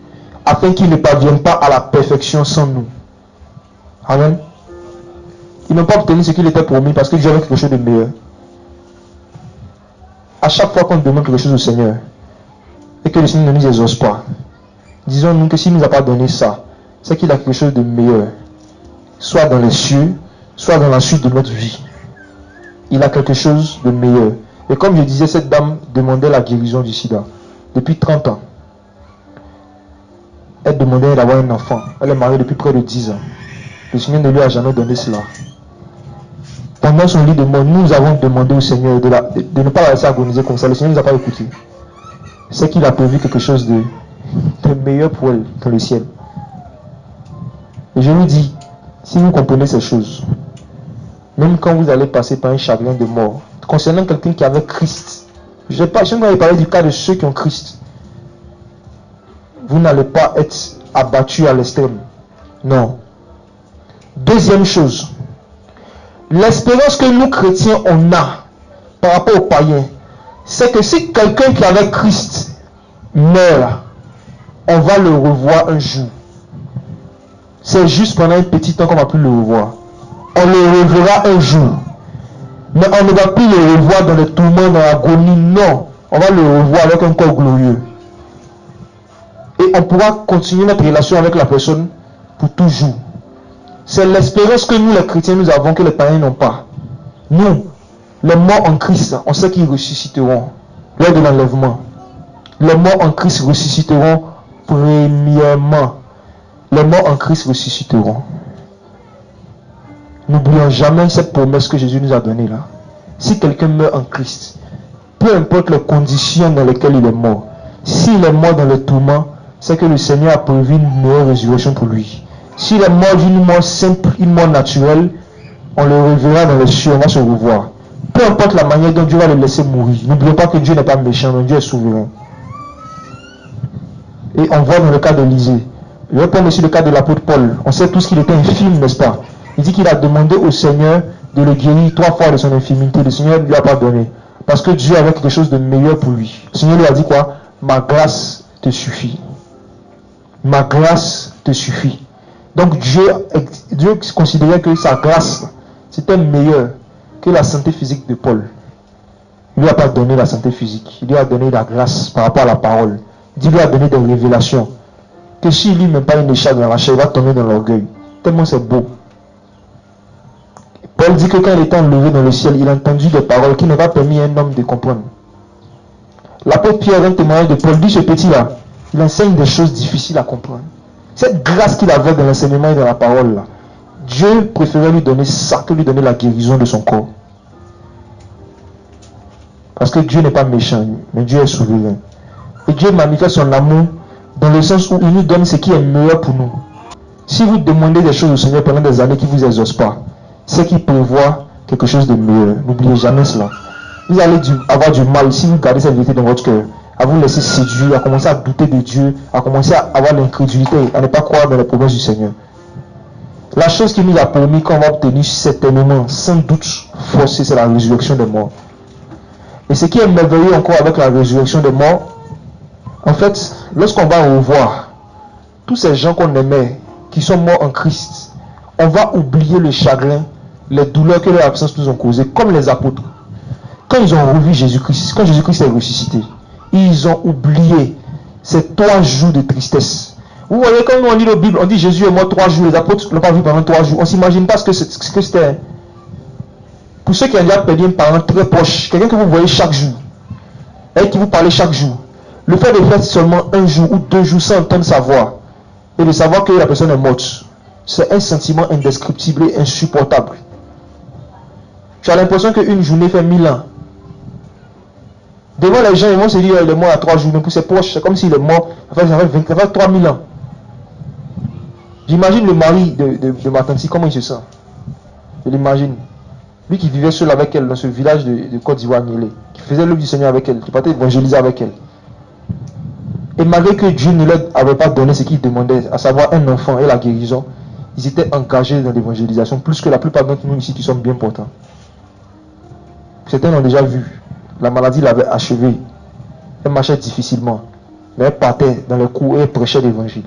afin qu'ils ne parviennent pas à la perfection sans nous. Amen. Ils n'ont pas obtenu ce qui leur était promis parce que Dieu avait quelque chose de meilleur. À chaque fois qu'on demande quelque chose au Seigneur, et que le Seigneur ne nous exauce pas, disons-nous que s'il ne nous a pas donné ça, c'est qu'il a quelque chose de meilleur, soit dans les cieux, soit dans la suite de notre vie. Il a quelque chose de meilleur. Et comme je disais, cette dame demandait la guérison du sida depuis 30 ans. Elle demandait d'avoir un enfant. Elle est mariée depuis près de 10 ans. Le Seigneur ne lui a jamais donné cela. Pendant son lit de mort, nous avons demandé au Seigneur de ne pas la laisser agoniser comme ça. Le Seigneur ne nous a pas écouté. C'est qu'il a prévu quelque chose de meilleur pour elle dans le ciel. Et je vous dis, si vous comprenez ces choses, même quand vous allez passer par un chagrin de mort, concernant quelqu'un qui avait Christ, je ne vais pas parler du cas de ceux qui ont Christ, vous n'allez pas être abattu à l'extrême. Non. Deuxième chose, l'espérance que nous chrétiens on a par rapport aux païens, c'est que si quelqu'un qui avait Christ meurt, on va le revoir un jour. C'est juste pendant un petit temps qu'on va plus le revoir. On le reverra un jour. Mais on ne va plus le revoir dans le tourment, dans l'agonie. Non. On va le revoir avec un corps glorieux. Et on pourra continuer notre relation avec la personne pour toujours. C'est l'espérance que nous, les chrétiens, nous avons que les païens n'ont pas. Nous, les morts en Christ, on sait qu'ils ressusciteront lors de l'enlèvement. Les morts en Christ ressusciteront premièrement. Les morts en Christ ressusciteront. N'oublions jamais cette promesse que Jésus nous a donnée là. Si quelqu'un meurt en Christ, peu importe les conditions dans lesquelles il est mort, s'il est mort dans le tourment, c'est que le Seigneur a prévu une meilleure résurrection pour lui. S'il est mort d'une mort simple, une mort naturelle, on le reverra dans les cieux, on va se revoir. Peu importe la manière dont Dieu va le laisser mourir. N'oublions pas que Dieu n'est pas méchant, mais Dieu est souverain. Et on voit dans le cas d'Élisée. Je vais prendre aussi le cas de l'apôtre Paul. On sait tous qu'il était infime, n'est-ce pas? Il dit qu'il a demandé au Seigneur de le guérir 3 fois de son infimité. Le Seigneur ne lui a pas donné. Parce que Dieu avait quelque chose de meilleur pour lui. Le Seigneur lui a dit quoi? Ma grâce te suffit. Ma grâce te suffit. Donc Dieu considérait que sa grâce, c'était meilleur que la santé physique de Paul. Il ne lui a pas donné la santé physique. Il lui a donné la grâce par rapport à la parole. Il lui a donné des révélations. Que s'il lui met pas une écharpe dans la chair, il va tomber dans l'orgueil. Tellement c'est beau. Paul dit que quand il était enlevé dans le ciel, il a entendu des paroles qui n'ont pas permis à un homme de comprendre. L'apôtre Pierre, un témoignage de Paul, dit ce petit-là, il enseigne des choses difficiles à comprendre. Cette grâce qu'il avait dans l'enseignement et dans la parole là, Dieu préférait lui donner ça que lui donner la guérison de son corps. Parce que Dieu n'est pas méchant, mais Dieu est souverain. Et Dieu manifeste son amour dans le sens où il nous donne ce qui est meilleur pour nous. Si vous demandez des choses au Seigneur pendant des années qui ne vous exaucent pas, c'est qu'il prévoit quelque chose de meilleur. N'oubliez jamais cela. Vous allez avoir du mal si vous gardez cette vérité dans votre cœur, à vous laisser séduire, à commencer à douter de Dieu, à commencer à avoir l'incrédulité, à ne pas croire dans les promesses du Seigneur. La chose qui nous a promis qu'on va obtenir certainement, sans doute forcé, c'est la résurrection des morts. Et ce qui est merveilleux encore avec la résurrection des morts, en fait, lorsqu'on va revoir tous ces gens qu'on aimait, qui sont morts en Christ, on va oublier le chagrin, les douleurs que leur absence nous ont causées, comme les apôtres. Quand ils ont revu Jésus-Christ, quand Jésus-Christ est ressuscité, ils ont oublié ces 3 jours de tristesse. Vous voyez, quand nous on lit la Bible, on dit Jésus est mort 3 jours, les apôtres ne l'ont pas vu pendant 3 jours. On ne s'imagine pas ce que c'était. Pour ceux qui ont déjà perdu un parent très proche, quelqu'un que vous voyez chaque jour, et qui vous parle chaque jour, le fait de faire seulement 1 jour ou 2 jours sans entendre sa voix, et de savoir que la personne est morte, c'est un sentiment indescriptible et insupportable. Tu as l'impression qu'une journée fait 1000 ans. Devant les gens, ils vont se dire il est mort à 3 jours, mais pour ses proches, c'est comme s'il est mort, ça fait 3000 ans. J'imagine le mari de ma tante, comment il se sent. Je l'imagine. Lui qui vivait seul avec elle dans ce village de Côte d'Ivoire, qui faisait l'œuvre du Seigneur avec elle, qui partait évangéliser avec elle. Et malgré que Dieu ne leur avait pas donné ce qu'il demandait, à savoir un enfant et la guérison, ils étaient engagés dans l'évangélisation, plus que la plupart d'entre nous ici qui sommes bien portants. Certains l'ont déjà vu. La maladie l'avait achevé. Elle marchait difficilement. Mais elle partait dans les cours et elle prêchait l'évangile.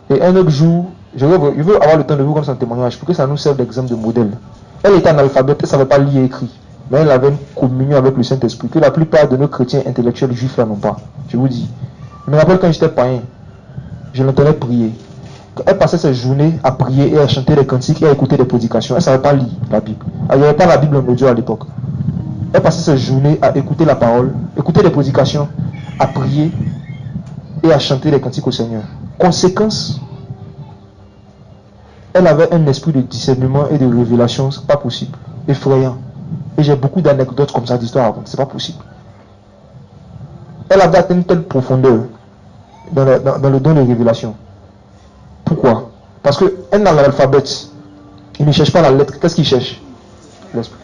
Et un autre jour, je veux avoir le temps de vous comme son témoignage, pour que ça nous serve d'exemple de modèle. Elle était analphabète, elle ne savait pas lire et écrire. Mais elle avait une communion avec le Saint-Esprit que la plupart de nos chrétiens intellectuels juifs n'ont pas. Je vous dis. Je me rappelle quand j'étais païen, je l'entendais prier. Elle passait ses journées à prier et à chanter des cantiques et à écouter des prédications. Elle ne savait pas lire la Bible. Il n'y avait pas la Bible en audio à l'époque. Elle passait ses journées à écouter la parole, écouter des prédications, à prier et à chanter des cantiques au Seigneur. Conséquence, elle avait un esprit de discernement et de révélation, c'est pas possible, effrayant. Et j'ai beaucoup d'anecdotes comme ça d'histoires à raconter, c'est pas possible. Elle avait atteint une telle profondeur dans le don de révélation. Pourquoi? Parce qu'un analphabète, il ne cherche pas la lettre. Qu'est-ce qu'il cherche? L'esprit.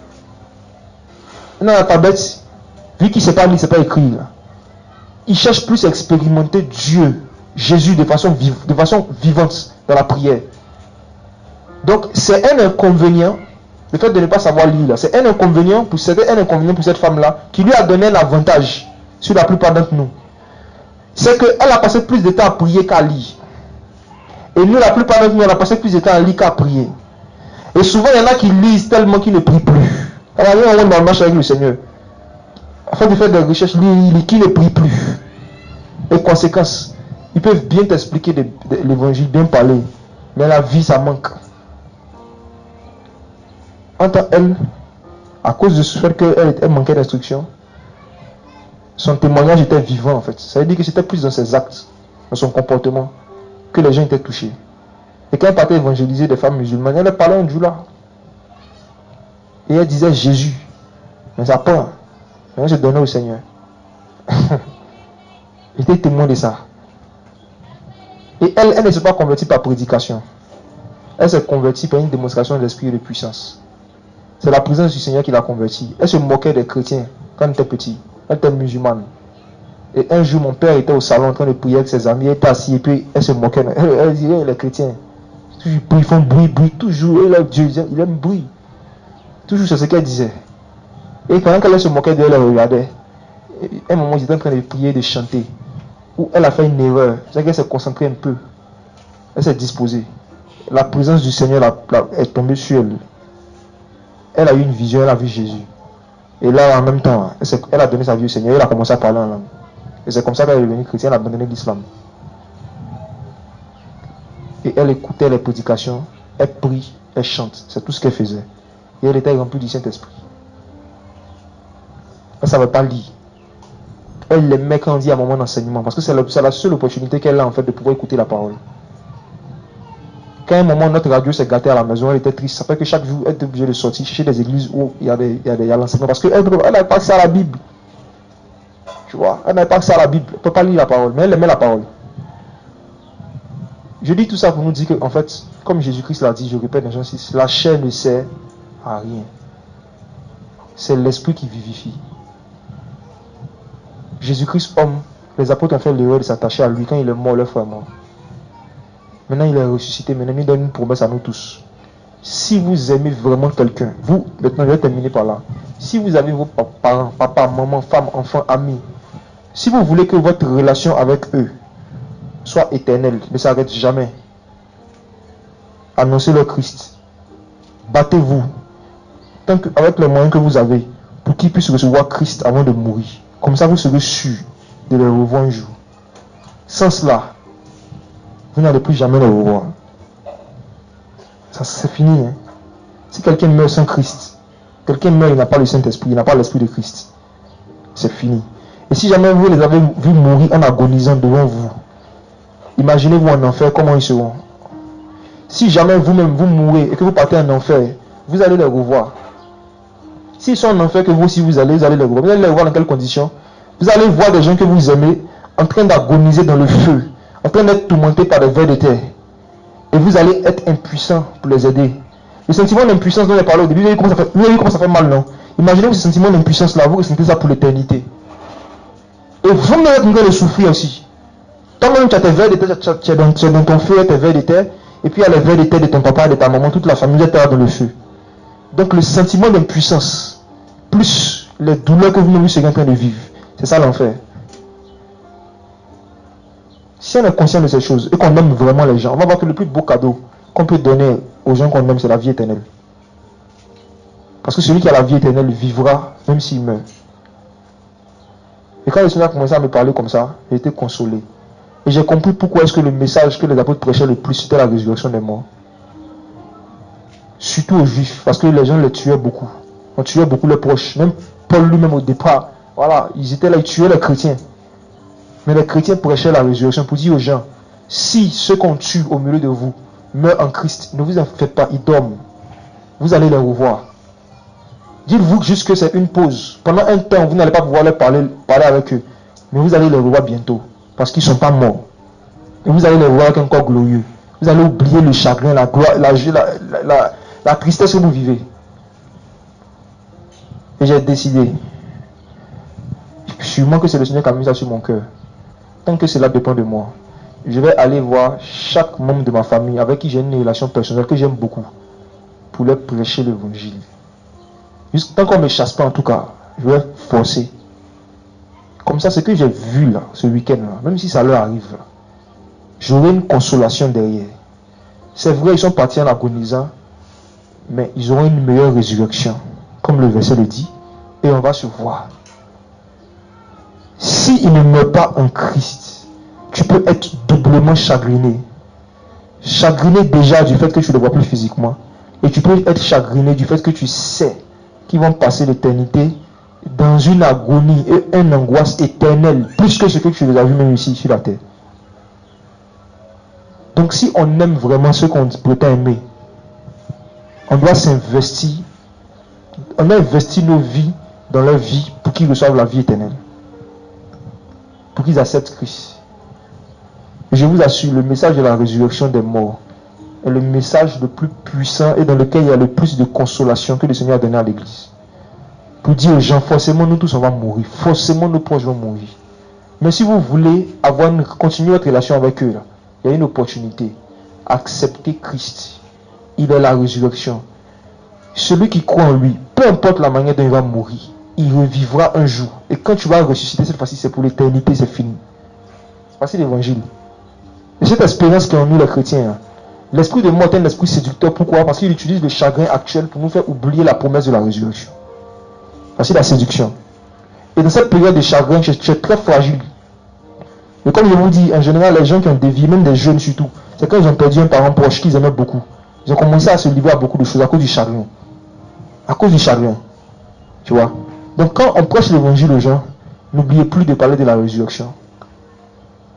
Un analphabète, vu qu'il ne sait pas lire, il ne sait pas écrire, il cherche plus à expérimenter Dieu, Jésus de façon vivante dans la prière. Donc c'est un inconvénient, le fait de ne pas savoir lire, c'est un inconvénient pour cette femme-là, qui lui a donné un avantage sur la plupart d'entre nous. C'est qu'elle a passé plus de temps à prier qu'à lire. Et nous, la plupart d'entre nous, on a passé plus de temps à lire qu'à prier. Et souvent, il y en a qui lisent tellement qu'ils ne prient plus. Alors, on est dans le marche avec le Seigneur. Afin de faire des recherches, qui ne prie plus. Et conséquence, ils peuvent bien t'expliquer l'évangile, bien parler. Mais la vie, ça manque. Entre elle, à cause de ce fait qu'elle manquait d'instruction, son témoignage était vivant en fait. Ça veut dire que c'était plus dans ses actes, dans son comportement, que les gens étaient touchés. Et quand elle partait évangéliser des femmes musulmanes, elle parlait en djoula. Et elle disait Jésus. Mais ça part. Mais elle se donnait au Seigneur. Elle était témoin de ça. Et elle ne s'est pas convertie par prédication. Elle s'est convertie par une démonstration de l'esprit et de puissance. C'est la présence du Seigneur qui l'a convertie. Elle se moquait des chrétiens quand elle était petite. Elle était musulmane. Et un jour, mon père était au salon en train de prier avec ses amis. Elle était assise et puis elle se moquait. Elle disait, les chrétiens, ils font bruit, toujours. Et là, Dieu, il aime bruit. Toujours, c'est ce qu'elle disait. Et pendant qu'elle se moquait d'elle, elle regardait. À un moment, j'étais en train de prier, de chanter. Où elle a fait une erreur. C'est qu'elle s'est concentrée un peu. Elle s'est disposée. La présence du Seigneur est tombée sur elle. Elle a eu une vision, elle a vu Jésus. Et là, en même temps, elle a donné sa vie au Seigneur. Elle a commencé à parler en langue. Et c'est comme ça qu'elle est devenue chrétienne, elle a abandonné l'islam. Et elle écoutait les prédications, elle prie, elle chante. C'est tout ce qu'elle faisait. Et elle était remplie du Saint-Esprit. Elle ne savait pas lire. Elle aimait quand on dit à un moment d'enseignement. Parce que c'est la seule opportunité qu'elle a en fait de pouvoir écouter la parole. Quand à un moment notre radio s'est gâtée à la maison, elle était triste. Ça fait que chaque jour, elle était obligée de sortir chercher des églises où il y a l'enseignement. Parce qu'elle n'avait pas accès à la Bible. Tu vois, elle n'avait pas accès à la Bible. Elle ne peut pas lire la parole, mais elle aimait la parole. Je dis tout ça pour nous dire que, en fait, comme Jésus-Christ l'a dit, je répète dans Jean 6, la chair ne sert à rien. C'est l'esprit qui vivifie. Jésus-Christ, homme, les apôtres ont fait l'erreur de s'attacher à lui quand il est mort, leur frère est mort. Maintenant, il est ressuscité. Maintenant, il donne une promesse à nous tous. Si vous aimez vraiment quelqu'un, vous, maintenant, je vais terminer par là. si vous avez vos parents, papa, maman, femme, enfants, amis, si vous voulez que votre relation avec eux soit éternelle, ne s'arrête jamais, annoncez le Christ. Battez-vous avec les moyens que vous avez pour qu'ils puissent recevoir Christ avant de mourir. Comme ça, vous serez sûr de les revoir un jour. Sans cela, vous n'allez plus jamais les revoir. Ça, c'est fini. Hein? Si quelqu'un meurt sans Christ, quelqu'un meurt, il n'a pas le Saint-Esprit, il n'a pas l'Esprit de Christ. C'est fini. Et si jamais vous les avez vus mourir en agonisant devant vous, imaginez-vous en enfer, comment ils seront. Si jamais vous-même vous mourrez et que vous partez en enfer, vous allez les revoir. S'ils sont en enfer, que vous aussi vous allez les revoir. Vous allez les revoir dans quelles conditions? Vous allez voir des gens que vous aimez en train d'agoniser dans le feu, en train d'être tourmentés par des vers de terre. Et vous allez être impuissant pour les aider. Le sentiment d'impuissance dont j'ai parlé au début, vous avez vu comment ça fait mal, non? Imaginez-vous ce sentiment d'impuissance-là, vous ressentez ça pour l'éternité. Et vous-même êtes en train de souffrir aussi. Toi-même, tu as tes vers de terre, tu es dans ton feu, tes vers de terre, et puis il y a les vers de terre de ton papa, de ta maman, toute la famille est dans le feu. Donc le sentiment d'impuissance, plus les douleurs que vous-même serez en train de vivre, c'est ça l'enfer. Si on est conscient de ces choses et qu'on aime vraiment les gens, on va voir que le plus beau cadeau qu'on peut donner aux gens qu'on aime, c'est la vie éternelle. Parce que celui qui a la vie éternelle vivra même s'il meurt. Et quand le Seigneur a commencé à me parler comme ça, j'ai été consolé. Et j'ai compris pourquoi est-ce que le message que les apôtres prêchaient le plus, c'était la résurrection des morts. Surtout aux Juifs, parce que les gens les tuaient beaucoup. On tuait beaucoup les proches. Même Paul lui-même au départ, voilà, ils étaient là, ils tuaient les chrétiens. Mais les chrétiens prêchaient la résurrection pour dire aux gens, si ceux qu'on tue au milieu de vous meurent en Christ, ne vous en faites pas, ils dorment. Vous allez les revoir. Dites-vous juste que c'est une pause. Pendant un temps, vous n'allez pas pouvoir leur parler avec eux. Mais vous allez les revoir bientôt. Parce qu'ils ne sont pas morts. Et vous allez les revoir avec un corps glorieux. Vous allez oublier le chagrin, la gloire, la tristesse que vous vivez. Et j'ai décidé. Sûrement que c'est le Seigneur qui a mis ça sur mon cœur. Tant que cela dépend de moi, je vais aller voir chaque membre de ma famille avec qui j'ai une relation personnelle que j'aime beaucoup pour leur prêcher l'évangile. Tant qu'on ne me chasse pas en tout cas, je vais forcer. Comme ça, ce que j'ai vu là, ce week-end-là, même si ça leur arrive là, j'aurai une consolation derrière. C'est vrai, ils sont partis en agonisant, mais ils auront une meilleure résurrection, comme le verset le dit, et on va se voir. S'ils ne meurent pas en Christ, tu peux être doublement chagriné. Chagriné déjà du fait que tu ne le vois plus physiquement, et tu peux être chagriné du fait que tu sais qu'ils vont passer l'éternité dans une agonie et une angoisse éternelle, plus que ce que tu les as vu même ici sur la terre. Donc si on aime vraiment ceux qu'on prétend aimer, on doit s'investir, on doit investir nos vies dans leur vie pour qu'ils reçoivent la vie éternelle, pour qu'ils acceptent Christ. Et je vous assure, le message de la résurrection des morts est le message le plus puissant et dans lequel il y a le plus de consolation que le Seigneur a donné à l'Église. Pour dire aux gens, forcément nous tous on va mourir, forcément nos proches vont mourir. Mais si vous voulez continuer votre relation avec eux, là, il y a une opportunité. Acceptez Christ. Il est la résurrection. Celui qui croit en lui, peu importe la manière dont il va mourir, il revivra un jour. Et quand tu vas ressusciter, cette fois-ci, c'est pour l'éternité, c'est fini. Voici l'évangile. Et cette espérance qu'ont nous les chrétiens, l'esprit de mort est un esprit séducteur. Pourquoi? Parce qu'il utilise le chagrin actuel pour nous faire oublier la promesse de la résurrection. Voici la séduction. Et dans cette période de chagrin, tu es très fragile. Et comme je vous dis, en général, les gens qui ont dévié, même des jeunes surtout, c'est quand ils ont perdu un parent proche qu'ils aimaient beaucoup. Ils ont commencé à se livrer à beaucoup de choses à cause du chagrin. À cause du chagrin. Tu vois? Donc quand on prêche l'évangile aux gens, n'oubliez plus de parler de la résurrection.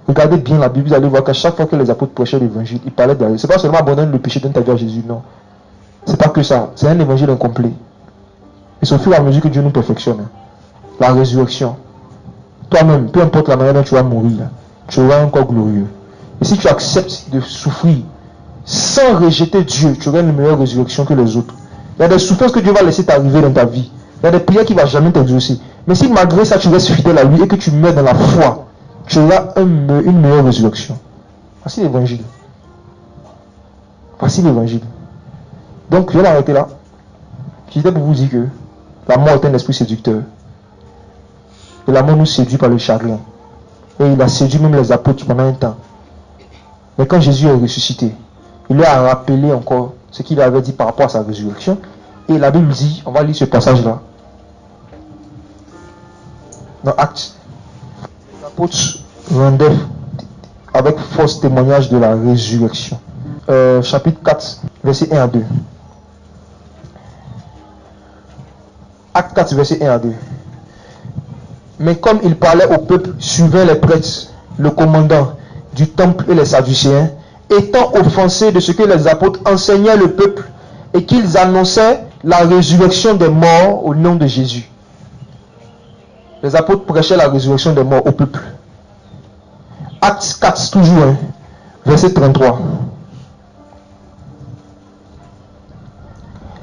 Regardez bien la Bible, vous allez voir qu'à chaque fois que les apôtres prêchaient l'évangile, ils parlaient de la résurrection. C'est pas seulement abandonner le péché dans ta vie à Jésus, non. C'est pas que ça. C'est un évangile incomplet. Et c'est au fur et à mesure que Dieu nous perfectionne. La résurrection. Toi-même, peu importe la manière dont tu vas mourir, tu auras un corps glorieux. Et si tu acceptes de souffrir sans rejeter Dieu, tu auras une meilleure résurrection que les autres. Il y a des souffrances que Dieu va laisser t'arriver dans ta vie. Il y a des prières qui ne vont jamais t'exaucer. Mais si malgré ça tu restes fidèle à lui et que tu meurs dans la foi, tu auras une meilleure résurrection. Voici l'évangile. Voici l'évangile. Donc je vais l'arrêter là. J'étais pour vous dire que La mort est un esprit séducteur. Et la mort nous séduit par le chagrin. Et il a séduit même les apôtres pendant un temps. Mais quand Jésus est ressuscité, il leur a rappelé encore ce qu'il avait dit par rapport à sa résurrection. Et la Bible dit, on va lire ce passage-là. Dans Actes, les apôtres rendaient avec force témoignage de la résurrection. Chapitre 4, verset 1 à 2. Acte 4, verset 1 à 2. Mais comme il parlait au peuple, suivant les prêtres, le commandant du temple et les Sadducéens, étant offensés de ce que les apôtres enseignaient le peuple et qu'ils annonçaient la résurrection des morts au nom de Jésus. Les apôtres prêchaient la résurrection des morts au peuple. Acte 4, toujours, verset 33.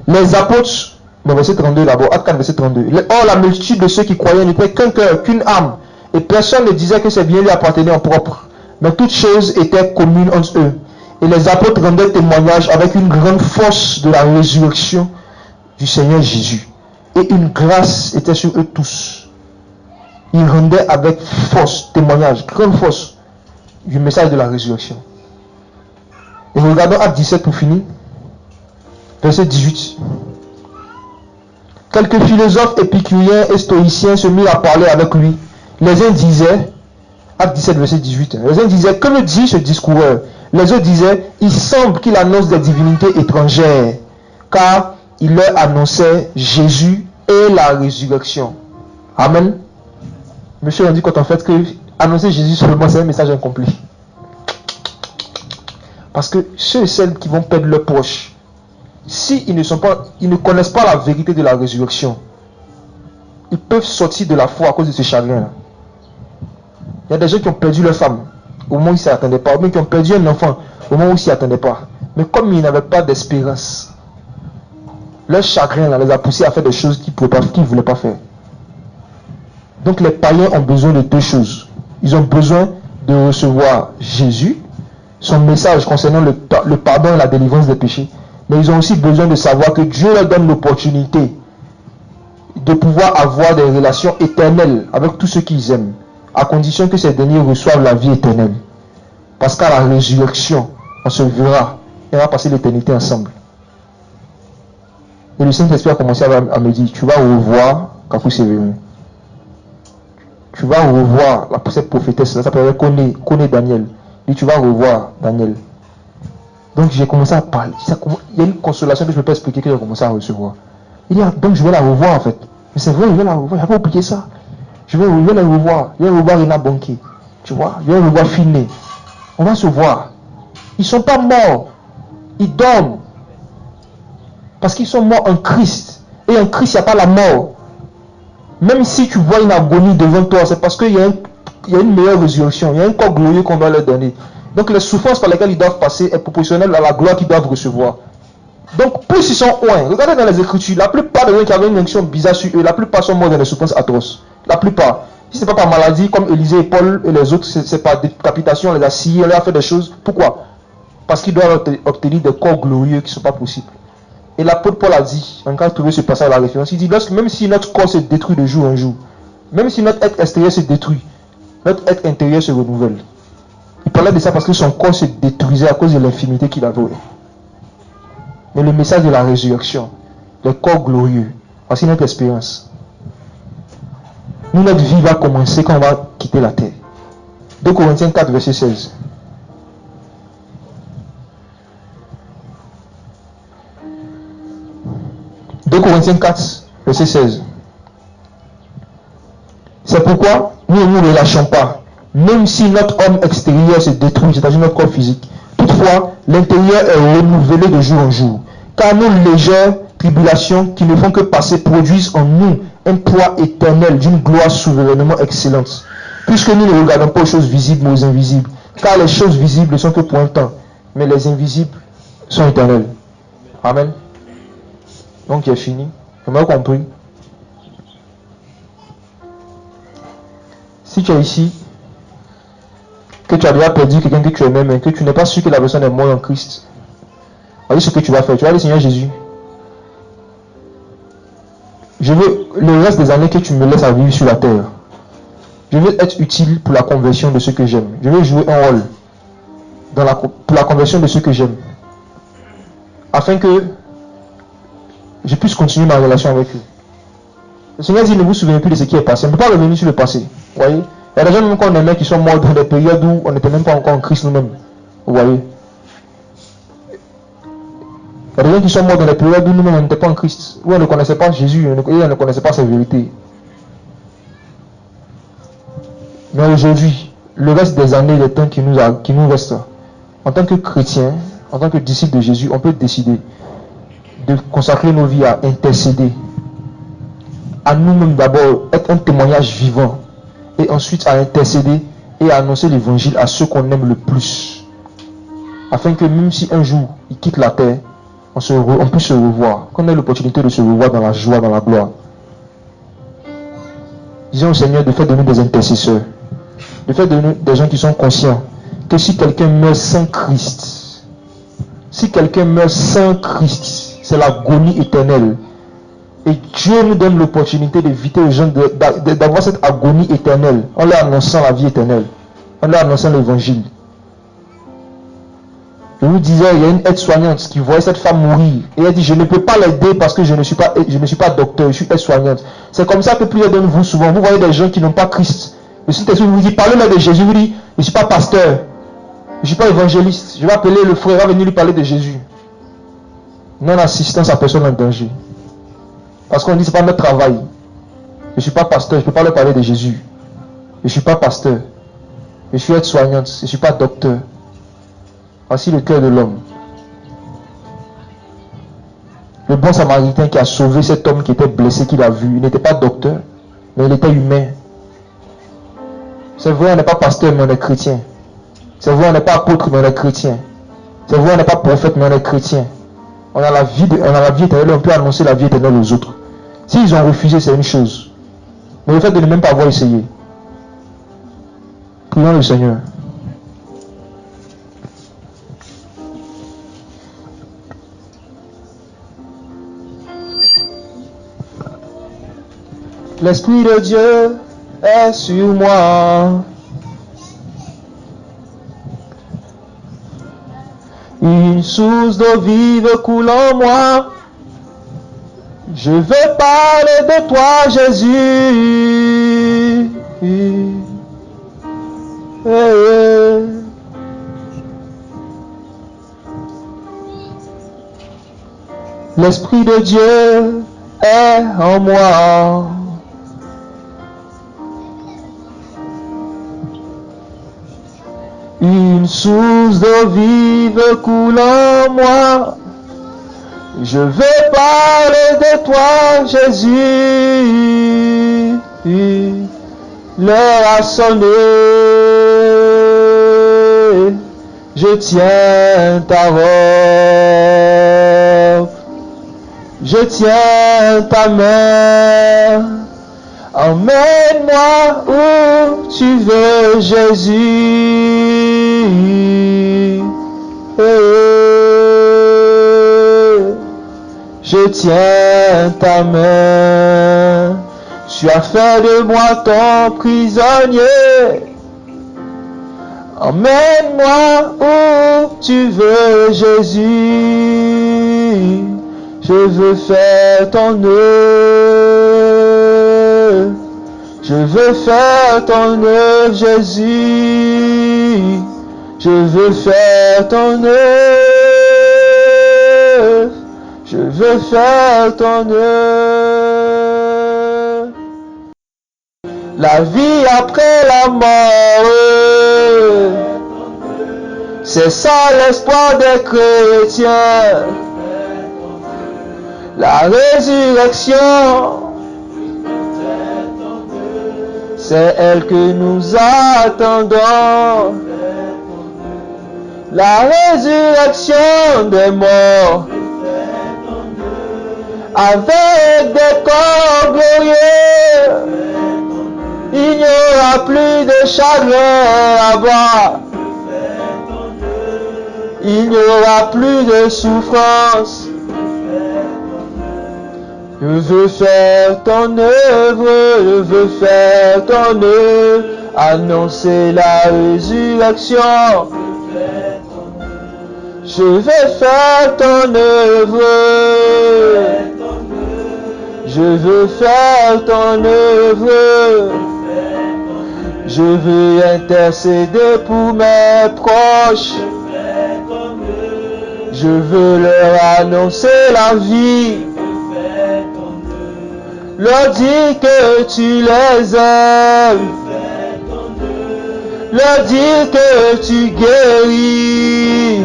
Les apôtres, verset 32 d'abord, Acte 4, verset 32. Or, la multitude de ceux qui croyaient n'était qu'un cœur, qu'une âme, et personne ne disait que ces biens lui appartenaient en propre, mais toutes choses étaient communes entre eux. Et les apôtres rendaient témoignage avec une grande force de la résurrection du Seigneur Jésus. Et une grâce était sur eux tous. Ils rendaient avec force, témoignage, grande force du message de la résurrection. Et regardons Acte 17 pour finir. Verset 18. Quelques philosophes épicuriens et stoïciens se mirent à parler avec lui. Les uns disaient, Acte 17, verset 18, les uns disaient, que me dit ce discoureur? Les autres disaient, il semble qu'il annonce des divinités étrangères, car il leur annonçait Jésus et la résurrection. Amen. Monsieur on dit quand on fait que annoncer Jésus seulement, c'est un message incomplet. Parce que ceux et celles qui vont perdre leurs proches, si ils ne connaissent pas la vérité de la résurrection, ils peuvent sortir de la foi à cause de ce chagrin-là. Il y a des gens qui ont perdu leur femme au moment où ils ne s'y attendaient pas, ou bien qui ont perdu un enfant au moment où ils ne s'y attendaient pas. Mais comme ils n'avaient pas d'espérance, leur chagrin là, les a poussés à faire des choses qu'ils ne voulaient pas faire. Donc les païens ont besoin de deux choses. Ils ont besoin de recevoir Jésus, son message concernant le pardon et la délivrance des péchés. Mais ils ont aussi besoin de savoir que Dieu leur donne l'opportunité de pouvoir avoir des relations éternelles avec tous ceux qu'ils aiment, à condition que ces derniers reçoivent la vie éternelle. Parce qu'à la résurrection, on se verra et on va passer l'éternité ensemble. Et le Saint-Esprit a commencé à me dire, tu vas revoir Kakou Sévérin. Tu vas revoir cette prophétesse, ça s'appelle Koné Daniel. Et tu vas revoir Daniel. Donc j'ai commencé à parler. Il y a une consolation que je ne peux pas expliquer que j'ai commencé à recevoir. Il dit, donc je vais la revoir en fait. Mais c'est vrai, je vais la revoir. Je n'ai pas oublié ça. Je vais la revoir. Je vais revoir Rina Bonke. Tu vois, je vais revoir Finé. On va se voir. Ils ne sont pas morts. Ils dorment. Parce qu'ils sont morts en Christ. Et en Christ, il n'y a pas la mort. Même si tu vois une agonie devant toi, c'est parce qu'il y a une meilleure résurrection. Il y a un corps glorieux qu'on doit leur donner. Donc les souffrances par lesquelles ils doivent passer est proportionnelle à la gloire qu'ils doivent recevoir. Donc plus ils sont loin, regardez dans les Écritures, la plupart des gens qui avaient une onction bizarre sur eux, la plupart sont morts dans des souffrances atroces. La plupart. Si ce n'est pas par maladie, comme Élisée et Paul et les autres, c'est par décapitation, on les a sciés, on leur a fait des choses. Pourquoi? Parce qu'ils doivent obtenir des corps glorieux qui ne sont pas possibles. Et l'apôtre Paul a dit, en cas de trouver ce passage à la référence, il dit, même si notre corps se détruit de jour en jour, même si notre être extérieur se détruit, notre être intérieur se renouvelle. Il parlait de ça parce que son corps se détruisait à cause de l'infimité qu'il avait. Mais le message de la résurrection, le corps glorieux, voici notre espérance. Nous, notre vie va commencer quand on va quitter la terre. 2 Corinthiens 4, verset 16. « 2 Corinthiens 4, verset 16. C'est pourquoi nous ne nous relâchons pas. Même si notre homme extérieur se détruit, c'est-à-dire notre corps physique, toutefois, l'intérieur est renouvelé de jour en jour. Car nos légères tribulations qui ne font que passer produisent en nous un poids éternel d'une gloire souverainement excellente. Puisque nous ne regardons pas aux choses visibles mais aux invisibles. Car les choses visibles ne sont que pour un temps, mais les invisibles sont éternels. Amen. Donc il est fini. Vous m'avez compris? Si tu es ici, que tu as déjà perdu quelqu'un que tu aimais, mais que tu n'es pas sûr que la personne est morte en Christ, voyez ce que tu vas faire. Tu vas dire, Seigneur Jésus, je veux le reste des années que tu me laisses à vivre sur la terre, je veux être utile pour la conversion de ceux que j'aime. Je veux jouer un rôle pour la conversion de ceux que j'aime. Afin que je puisse continuer ma relation avec eux. Le Seigneur dit, ne vous souvenez plus de ce qui est passé. On ne peut pas revenir sur le passé. Vous voyez? Il y a des gens même qu'on aimait qui sont morts dans des périodes où on n'était même pas encore en Christ nous-mêmes. Vous voyez? Il y a des gens qui sont morts dans des périodes où nous-mêmes on n'était pas en Christ. Où on ne connaissait pas Jésus et on ne connaissait pas sa vérité. Mais aujourd'hui, le reste des années, les temps qui nous restent, en tant que chrétiens, en tant que disciples de Jésus, on peut décider de consacrer nos vies à intercéder, à nous-mêmes d'abord être un témoignage vivant, et ensuite à intercéder et à annoncer l'évangile à ceux qu'on aime le plus, afin que même si un jour ils quittent la terre, on puisse se revoir, qu'on ait l'opportunité de se revoir dans la joie, dans la gloire. Disons au Seigneur de faire de nous des intercesseurs, de faire de nous des gens qui sont conscients que si quelqu'un meurt sans Christ, c'est l'agonie éternelle. Et Dieu nous donne l'opportunité d'éviter aux gens d'avoir cette agonie éternelle en leur annonçant la vie éternelle, en leur annonçant l'évangile. Je vous disais, il y a une aide-soignante qui voyait cette femme mourir et elle dit, je ne peux pas l'aider parce que je ne suis pas docteur, je suis aide-soignante. C'est comme ça que plusieurs d'entre vous, souvent, vous voyez des gens qui n'ont pas Christ. Le Saint-Esprit vous dit, parlez-moi de Jésus, vous dit, je ne suis pas pasteur, je ne suis pas évangéliste, je vais appeler le frère, il va venir lui parler de Jésus. Non-assistance à personne en danger. Parce qu'on dit, ce n'est pas notre travail. Je ne suis pas pasteur, je ne peux pas leur parler de Jésus. Je ne suis pas pasteur. Je suis aide-soignante, je ne suis pas docteur. Voici le cœur de l'homme. Le bon samaritain qui a sauvé cet homme qui était blessé, qu'il a vu, il n'était pas docteur, mais il était humain. C'est vrai, on n'est pas pasteur, mais on est chrétien. C'est vrai, on n'est pas apôtre, mais on est chrétien. C'est vrai, on n'est pas prophète, mais on est chrétien. On a la vie éternelle, on peut annoncer la vie éternelle aux autres. S'ils ont refusé, c'est une chose. Mais le fait de ne même pas avoir essayé. Prions le Seigneur. L'Esprit de Dieu est sur moi. Une source d'eau vive coule en moi. Je veux parler de toi, Jésus. L'Esprit de Dieu est en moi. Une source d'eau vive coule en moi. Je veux parler de toi, Jésus. L'heure a sonné. Je tiens ta robe. Je tiens ta main. Emmène-moi où tu veux, Jésus. Je tiens ta main. Tu as fait de moi ton prisonnier. Emmène-moi où tu veux, Jésus. Je veux faire ton œuvre. Je veux faire ton œuvre, Jésus. Je veux faire ton œuvre. Je veux faire ton œuvre. La vie après la mort, c'est ça l'espoir des chrétiens. La résurrection, c'est elle que nous attendons. La résurrection des morts, avec des corps glorieux, il n'y aura plus de chagrin à boire. Il n'y aura plus de souffrance. Je veux faire ton œuvre, je veux faire ton œuvre, annoncer la résurrection. Je veux faire ton œuvre, je veux faire ton œuvre, je veux intercéder pour mes proches, je veux leur annoncer la vie, leur dire que tu les aimes, leur dire que tu guéris,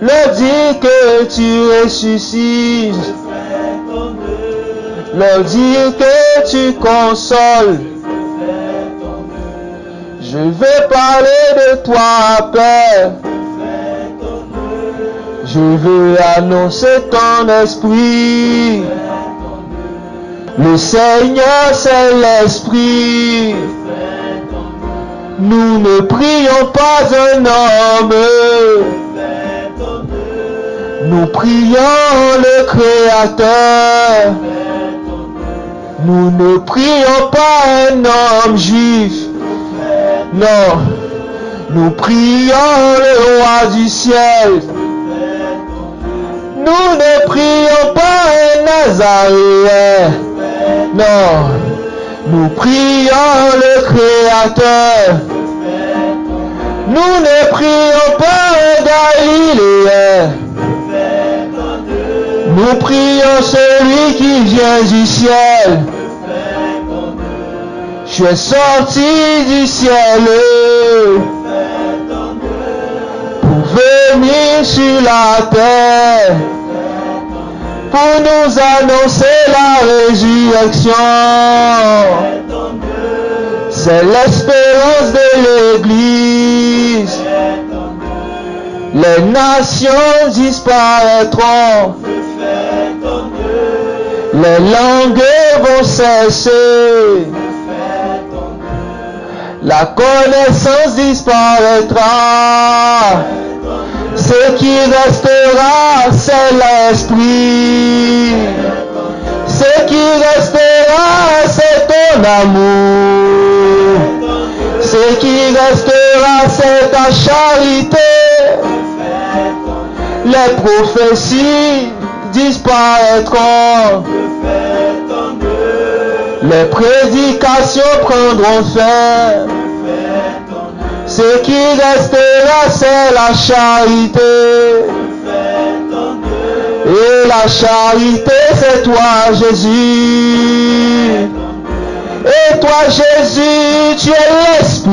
leur dire que tu ressuscites, leur dire que tu consoles. Je veux parler de toi, Père. Je veux annoncer ton esprit. Le Seigneur, c'est l'esprit. Nous ne prions pas un homme. Nous prions le Créateur. Nous ne prions pas un homme juif. Non. Nous prions le roi du ciel. Nous ne prions pas un Nazaréen. Non. Nous prions le Créateur. Nous ne prions pas un Galiléen. Nous prions celui qui vient du ciel. Tu es sorti du ciel pour venir sur la terre, pour nous annoncer la résurrection. C'est l'espérance de l'Église. Les nations disparaîtront. Les langues vont cesser. La connaissance disparaîtra. Ce qui restera, c'est l'esprit. Ce qui restera, c'est ton amour. Ce qui restera, c'est ta charité. Les prophéties disparaîtront. Les prédications prendront fin. Ce qui restera, c'est la charité. Et la charité, c'est toi, Jésus. Et toi, Jésus, tu es l'Esprit.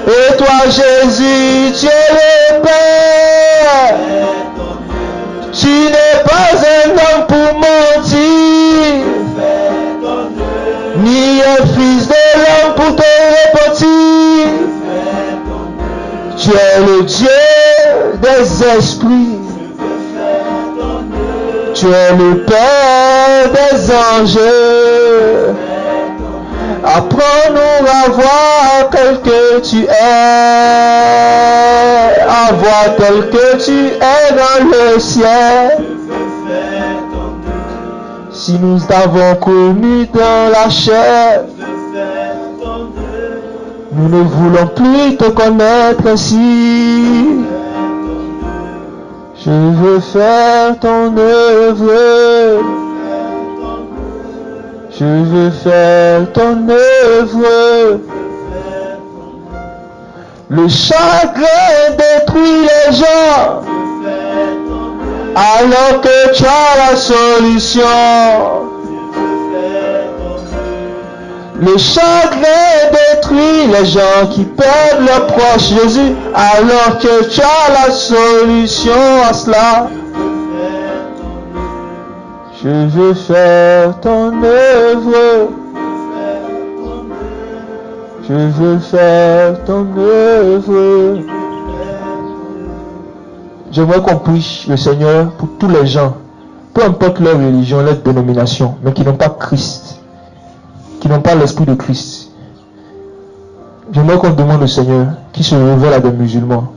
Et toi, Jésus, tu es le Père. Tu n'es pas un homme pour mentir, ni un fils de l'homme pour te repentir. Tu es le Dieu des esprits. Tu es le Père des anges. Apprends-nous à voir tel que tu es, à voir tel que tu es dans le ciel. Si nous t'avons connu dans la chair, nous ne voulons plus te connaître ainsi. Je veux faire ton œuvre. Je veux faire ton œuvre. Le chagrin détruit les gens, alors que tu as la solution. Le chagrin détruit les gens qui perdent leurs proches, Jésus, alors que tu as la solution à cela. Je veux faire ton œuvre. Je veux faire ton œuvre. J'aimerais qu'on prie le Seigneur pour tous les gens, peu importe leur religion, leur dénomination, mais qui n'ont pas Christ, qui n'ont pas l'esprit de Christ. J'aimerais qu'on demande au Seigneur qui se révèle à des musulmans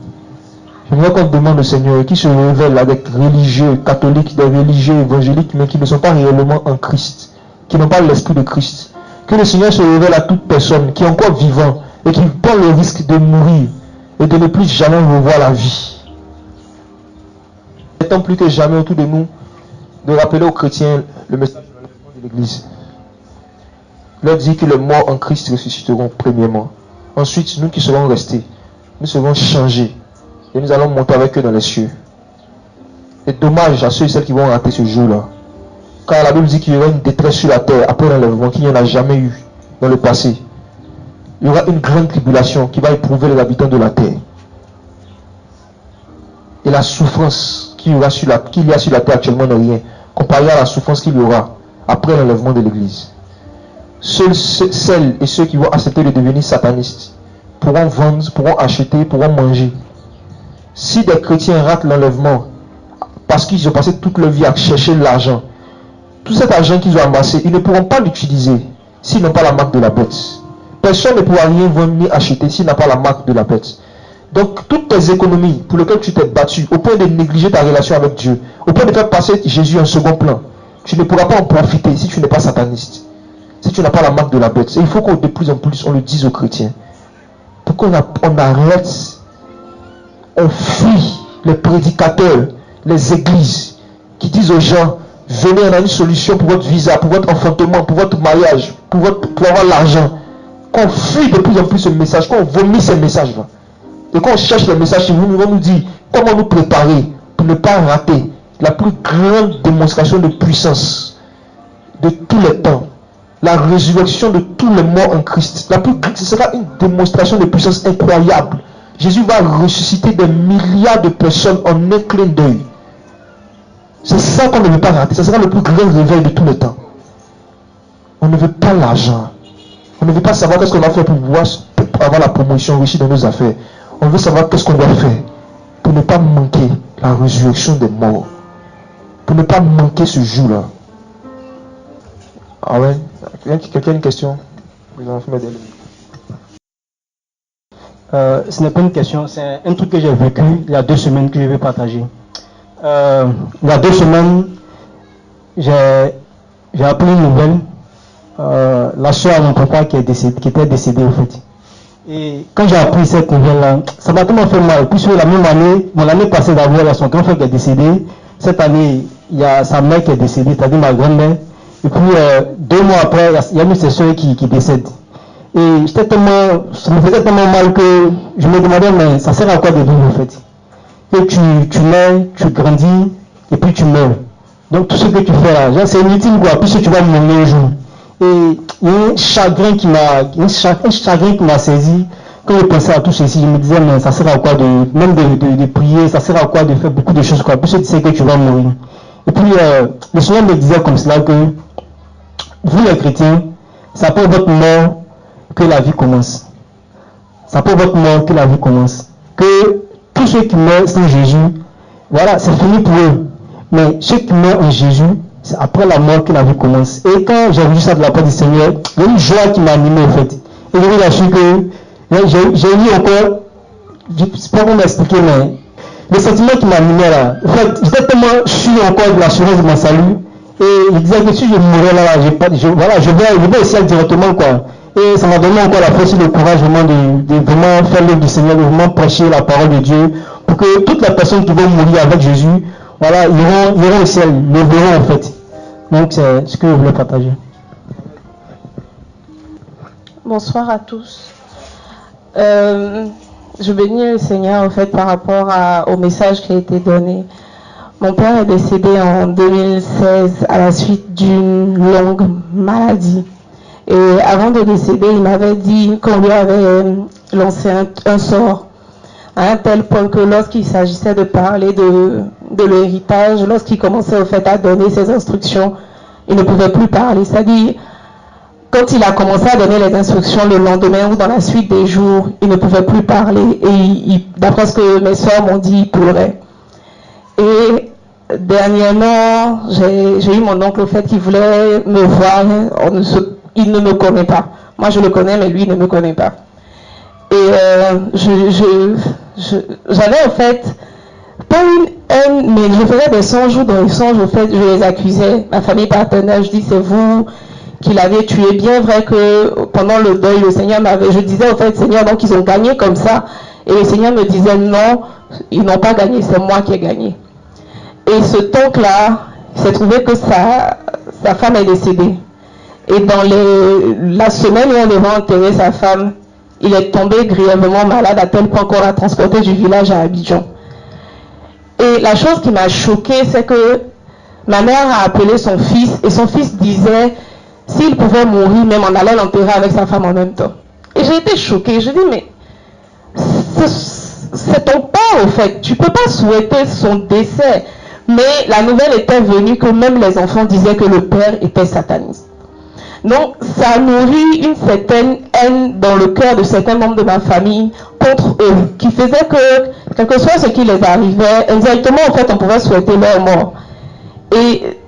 J'aimerais qu'on demande au Seigneur qui se révèle avec religieux, catholiques, des religieux évangéliques, mais qui ne sont pas réellement en Christ, qui n'ont pas l'esprit de Christ. Que le Seigneur se révèle à toute personne qui est encore vivant et qui prend le risque de mourir et de ne plus jamais revoir la vie. Étant plus que jamais autour de nous de rappeler aux chrétiens le message de l'Église. Leur dit que les morts en Christ ressusciteront premièrement. Ensuite, nous qui serons restés, nous serons changés et nous allons monter avec eux dans les cieux. Et dommage à ceux et celles qui vont rater ce jour-là. Car la Bible dit qu'il y aura une détresse sur la terre après l'enlèvement qu'il n'y en a jamais eu dans le passé. Il y aura une grande tribulation qui va éprouver les habitants de la terre. Et la souffrance qu'il y a sur la terre actuellement n'est rien, comparé à la souffrance qu'il y aura après l'enlèvement de l'Église. Seuls celles et ceux qui vont accepter de devenir satanistes pourront vendre, pourront acheter, pourront manger. Si des chrétiens ratent l'enlèvement parce qu'ils ont passé toute leur vie à chercher l'argent, tout cet argent qu'ils ont amassé, ils ne pourront pas l'utiliser s'ils n'ont pas la marque de la bête. Personne ne pourra rien vendre ni acheter s'il n'a pas la marque de la bête. Donc toutes tes économies pour lesquelles tu t'es battu au point de négliger ta relation avec Dieu, au point de faire passer Jésus en second plan, tu ne pourras pas en profiter si tu n'es pas sataniste, si tu n'as pas la marque de la bête. Et il faut que de plus en plus on le dise aux chrétiens. Pour qu'on arrête, on fuit les prédicateurs, les églises qui disent aux gens: venez, on a une solution pour votre visa, pour votre enfantement, pour votre mariage, pour avoir l'argent. Qu'on fuit de plus en plus ce message, qu'on vomit ces messages-là. Et qu'on cherche les messages chez vous, nous allons nous dire comment nous préparer pour ne pas rater la plus grande démonstration de puissance de tous les temps. La résurrection de tous les morts en Christ. Ce sera une démonstration de puissance incroyable. Jésus va ressusciter des milliards de personnes en un clin d'œil. C'est ça qu'on ne veut pas rater. Ce sera le plus grand réveil de tous les temps. On ne veut pas l'argent. On ne veut pas savoir qu'est-ce qu'on va faire pour avoir la promotion réussie dans nos affaires. On veut savoir qu'est-ce qu'on doit faire pour ne pas manquer la résurrection des morts. Pour ne pas manquer ce jour-là. Ah ouais? Quelqu'un a une question? Ce n'est pas une question, c'est un truc que j'ai vécu il y a 2 semaines que je vais partager. Il y a 2 semaines, j'ai appris une nouvelle. La soeur de mon papa qui était décédée au fait. Et quand j'ai appris cette nouvelle-là, ça m'a tellement fait mal. Puisque la même année, l'année passée d'avoir, il y a son grand frère qui est décédé. Cette année, il y a sa mère qui est décédée, c'est-à-dire ma grand-mère. Et puis 2 mois après, il y a une de ses soeurs qui décède. Et ça me faisait tellement mal que je me demandais, mais ça sert à quoi de vivre en fait? Et tu nais, tu grandis, et puis tu meurs. Donc tout ce que tu fais là, c'est inutile quoi, puisque tu vas mourir un jour. Et il y a un chagrin qui m'a saisi. Quand je pensais à tout ceci, je me disais, mais ça sert à quoi de prier, ça sert à quoi de faire beaucoup de choses quoi, puisque tu sais que tu vas mourir. Et puis le Seigneur me disait comme cela que vous les chrétiens, c'est après votre mort que la vie commence. C'est après votre mort que la vie commence. Que tous ceux qui meurent sans Jésus, voilà, c'est fini pour eux. Mais ceux qui meurent en Jésus, c'est après la mort que la vie commence. Et quand j'ai vu ça de la part du Seigneur, il y a une joie qui m'a animé en fait. Et je vous assure que j'ai lu encore, je ne sais pas comment m'expliquer, mais le sentiment qui m'a animé là, en fait, j'étais tellement sûr encore de l'assurance de mon salut. Et il disait que si je mourais là, je vais au ciel directement quoi. Et ça m'a donné encore la force et le courage vraiment de vraiment faire l'œuvre du Seigneur, de vraiment prêcher la parole de Dieu, pour que toutes les personnes qui vont mourir avec Jésus, voilà, iront au ciel, le verront en fait. Donc c'est ce que je voulais partager. Bonsoir à tous. Je bénis le Seigneur en fait par rapport au message qui a été donné. Mon père est décédé en 2016 à la suite d'une longue maladie. Et avant de décéder, il m'avait dit qu'on lui avait lancé un sort à un tel point que lorsqu'il s'agissait de parler de l'héritage, lorsqu'il commençait au fait à donner ses instructions, il ne pouvait plus parler. C'est-à-dire, quand il a commencé à donner les instructions le lendemain ou dans la suite des jours, il ne pouvait plus parler. Et d'après ce que mes soeurs m'ont dit, il pleurait. Et dernièrement, j'ai eu mon oncle au fait qui voulait me voir. Il ne me connaît pas. Moi, je le connais, mais lui, il ne me connaît pas. Et j'avais en fait pas une haine, mais je faisais des songes où dans les songes, en fait, je les accusais. Ma famille partenaire, je dis c'est vous qui l'avez tué. Bien vrai que pendant le deuil, le Seigneur m'avait, je disais en fait, Seigneur, donc ils ont gagné comme ça. Et le Seigneur me disait non, ils n'ont pas gagné, c'est moi qui ai gagné. Et ce oncle-là, il s'est trouvé que sa femme est décédée. Et dans la semaine où on devait enterrer sa femme, il est tombé grièvement malade à tel point qu'on l'a transporté du village à Abidjan. Et la chose qui m'a choquée, c'est que ma mère a appelé son fils et son fils disait s'il pouvait mourir, même on allait l'enterrer avec sa femme en même temps. Et j'ai été choquée. Je dis mais c'est ton père au fait. Tu ne peux pas souhaiter son décès. Mais la nouvelle était venue que même les enfants disaient que le père était sataniste. Donc, ça nourrit une certaine haine dans le cœur de certains membres de ma famille contre eux, qui faisait que, quel que soit ce qui les arrivait, indirectement, en fait, on pouvait souhaiter leur mort. Et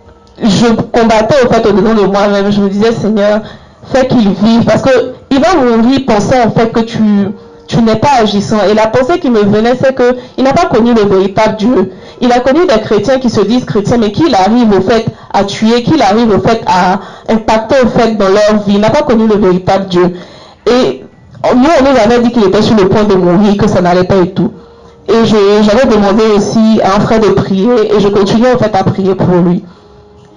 je combattais, en fait, au-dedans de moi-même. Je me disais, Seigneur, fais qu'il vive. Parce qu'il va mourir pensant, en fait, que tu n'es pas agissant. Et la pensée qui me venait, c'est qu'il n'a pas connu le véritable Dieu. Il a connu des chrétiens qui se disent chrétiens, mais qu'il arrive au fait à tuer, qu'il arrive au fait à impacter au fait dans leur vie. Il n'a pas connu le véritable Dieu. Et nous, on nous avait dit qu'il était sur le point de mourir, que ça n'allait pas et tout. Et j'avais demandé aussi à un frère de prier, et je continuais en fait à prier pour lui.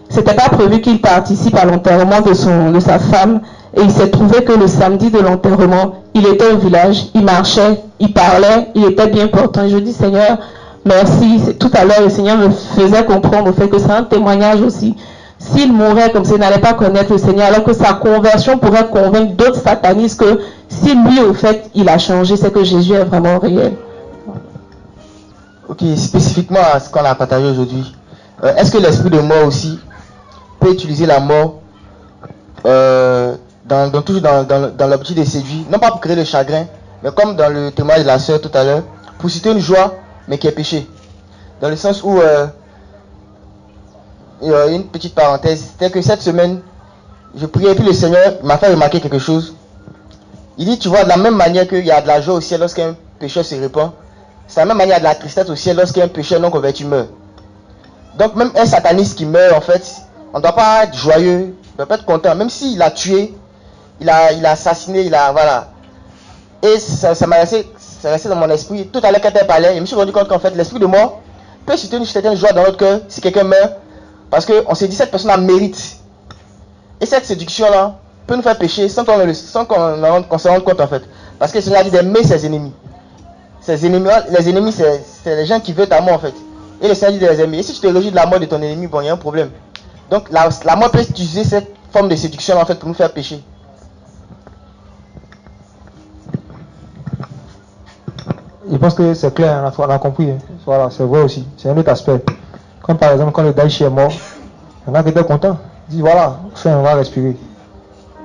C'était pas prévu qu'il participe à l'enterrement de sa femme, et il s'est trouvé que le samedi de l'enterrement, il était au village, il marchait, il parlait, il était bien portant. Et je dis, Seigneur, merci. Tout à l'heure, le Seigneur me faisait comprendre au fait que c'est un témoignage aussi. S'il mourait comme s'il n'allait pas connaître le Seigneur, alors que sa conversion pourrait convaincre d'autres satanistes que si lui, au fait, il a changé, c'est que Jésus est vraiment réel. Ok, spécifiquement à ce qu'on a partagé aujourd'hui, est-ce que l'esprit de mort aussi peut utiliser la mort toujours dans l'objectif de séduire, non pas pour créer le chagrin, mais comme dans le témoignage de la sœur tout à l'heure, pour citer une joie, mais qui est péché. Dans le sens où, une petite parenthèse, c'est que cette semaine, je priais et puis le Seigneur m'a fait remarquer quelque chose. Il dit, tu vois, de la même manière qu'il y a de la joie au ciel lorsqu'un pécheur se répand, c'est la même manière il y a de la tristesse au ciel lorsqu'un pécheur non converti meurt. Donc même un sataniste qui meurt, en fait, on ne doit pas être joyeux, on ne doit pas être content, même s'il a tué, il a assassiné, voilà. Et ça m'a resté dans mon esprit. Tout à l'heure quand elle parlait, je me suis rendu compte qu'en fait l'esprit de mort peut susciter une certaine joie dans notre cœur si quelqu'un meurt, parce qu'on s'est dit cette personne a mérite. Et cette séduction-là peut nous faire pécher sans qu'on se rende compte en fait. Parce que le Seigneur a dit d'aimer ses ennemis. Les ennemis, c'est les gens qui veulent ta mort en fait. Et le Seigneur dit de les aimer. Et si tu te réjouis de la mort de ton ennemi, bon, il y a un problème. Donc la mort peut utiliser cette forme de séduction en fait pour nous faire pécher. Je pense que c'est clair, on a compris. Voilà, c'est vrai aussi. C'est un autre aspect. Comme par exemple, quand le Daïchi est mort, il y en a qui étaient contents. Ils disent voilà, enfin, on va respirer.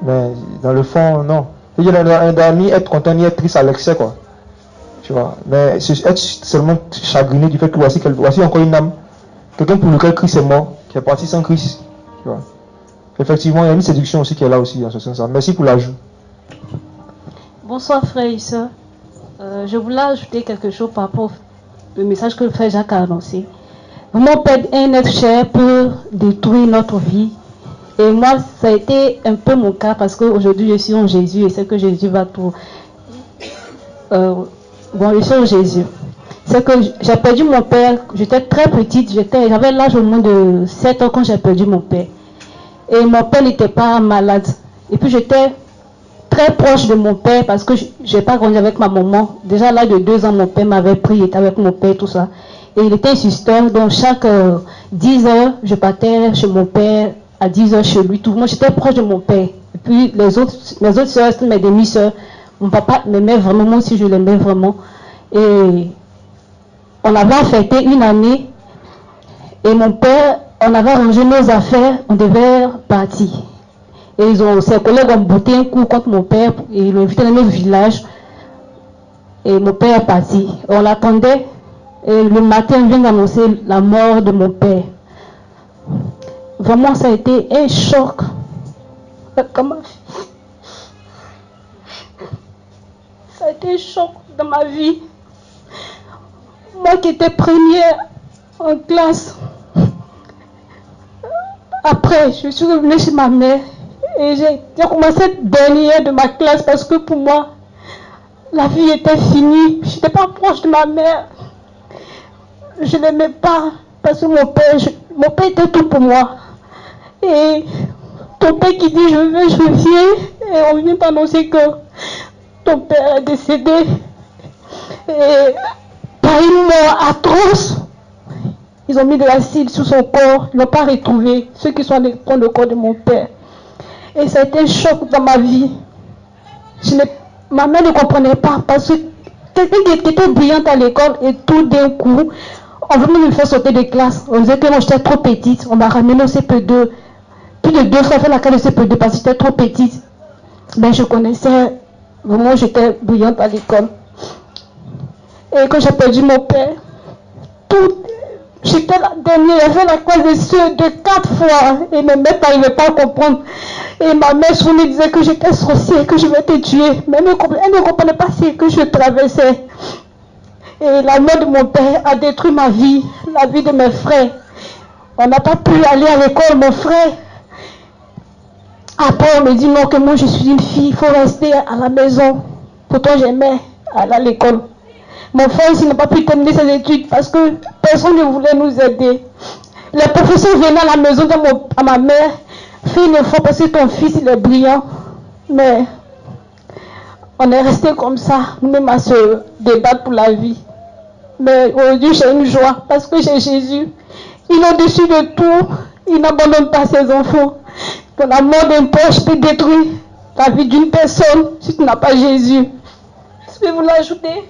Mais dans le fond, non. Il y a ni être content ni être triste à l'excès, quoi. Tu vois. Mais être seulement chagriné du fait que voici encore une âme. Quelqu'un pour lequel Christ est mort, qui est parti sans Christ. Tu vois. Effectivement, il y a une séduction aussi qui est là aussi, dans ce sens-là. Merci pour l'ajout. Bonsoir, frères et sœurs. Je voulais ajouter quelque chose par rapport au message que le frère Jacques a annoncé. Mon père, un être cher peut détruire notre vie. Et moi, ça a été un peu mon cas parce qu'aujourd'hui, je suis en Jésus et c'est que Jésus va tout. Je suis en Jésus. C'est que j'ai perdu mon père, j'étais très petite, j'avais l'âge au moins de 7 ans quand j'ai perdu mon père. Et mon père n'était pas malade. Et puis j'étais très proche de mon père parce que je n'ai pas grandi avec ma maman. Déjà à l'âge de 2 ans, mon père m'avait pris, il était avec mon père, tout ça. Et il était insistant, donc chaque 10 heures, je partais chez mon père, à 10 heures chez lui, tout. Moi j'étais proche de mon père. Et puis mes autres soeurs, c'était mes demi-soeurs. Mon papa m'aimait vraiment, moi aussi je l'aimais vraiment. Et on avait fêté une année. Et mon père, on avait rangé nos affaires, on devait partir. Et ses collègues ont botté un coup contre mon père et ils l'ont invité dans notre village. Et mon père est parti. On l'attendait. Et le matin, on vient d'annoncer la mort de mon père. Vraiment, ça a été un choc. Comment? Ça a été un choc dans ma vie. Moi qui étais première en classe, après, je suis revenue chez ma mère et j'ai commencé à être dernière de ma classe parce que pour moi, la vie était finie. Je n'étais pas proche de ma mère. Je ne l'aimais pas parce que mon père était tout pour moi. Et ton père qui dit je viens, et on vient t'annoncer que ton père est décédé. Et par une mort atroce, ils ont mis de l'acide sur son corps, ils ne l'ont pas retrouvé, ceux qui sont allés prendre le corps de mon père. Et ça a été un choc dans ma vie. Ma mère ne comprenait pas parce que quelqu'un qui était brillante à l'école et tout d'un coup, on voulait me faire sauter de classe. On disait que moi j'étais trop petite, on m'a ramenée au CP2. Plus de 2 fois fait la classe de CP2 parce que j'étais trop petite. Mais je connaissais, vraiment j'étais brillante à l'école. Et quand j'ai perdu mon père, j'étais la dernière, j'ai fait la classe de 4 fois et mes mères n'arrivaient pas à comprendre. Et ma mère souvent me disait que j'étais sorcière, que je vais te tuer. Mais elle ne comprenait pas ce que je traversais. Et la mort de mon père a détruit ma vie, la vie de mes frères. On n'a pas pu aller à l'école, mon frère. Après, on me dit non, que moi je suis une fille, il faut rester à la maison. Pourtant, j'aimais aller à l'école. Mon frère ici n'a pas pu terminer ses études parce que personne ne voulait nous aider. Les professeurs venaient à la maison à ma mère, fais une effort parce que ton fils il est brillant. Mais on est resté comme ça, nous-mêmes à se débattre pour la vie. Mais aujourd'hui, j'ai une joie parce que j'ai Jésus. Il est au-dessus de tout. Il n'abandonne pas ses enfants. Que la mort d'un proche peut détruire la vie d'une personne si tu n'as pas Jésus. Est-ce que vous l'ajoutez?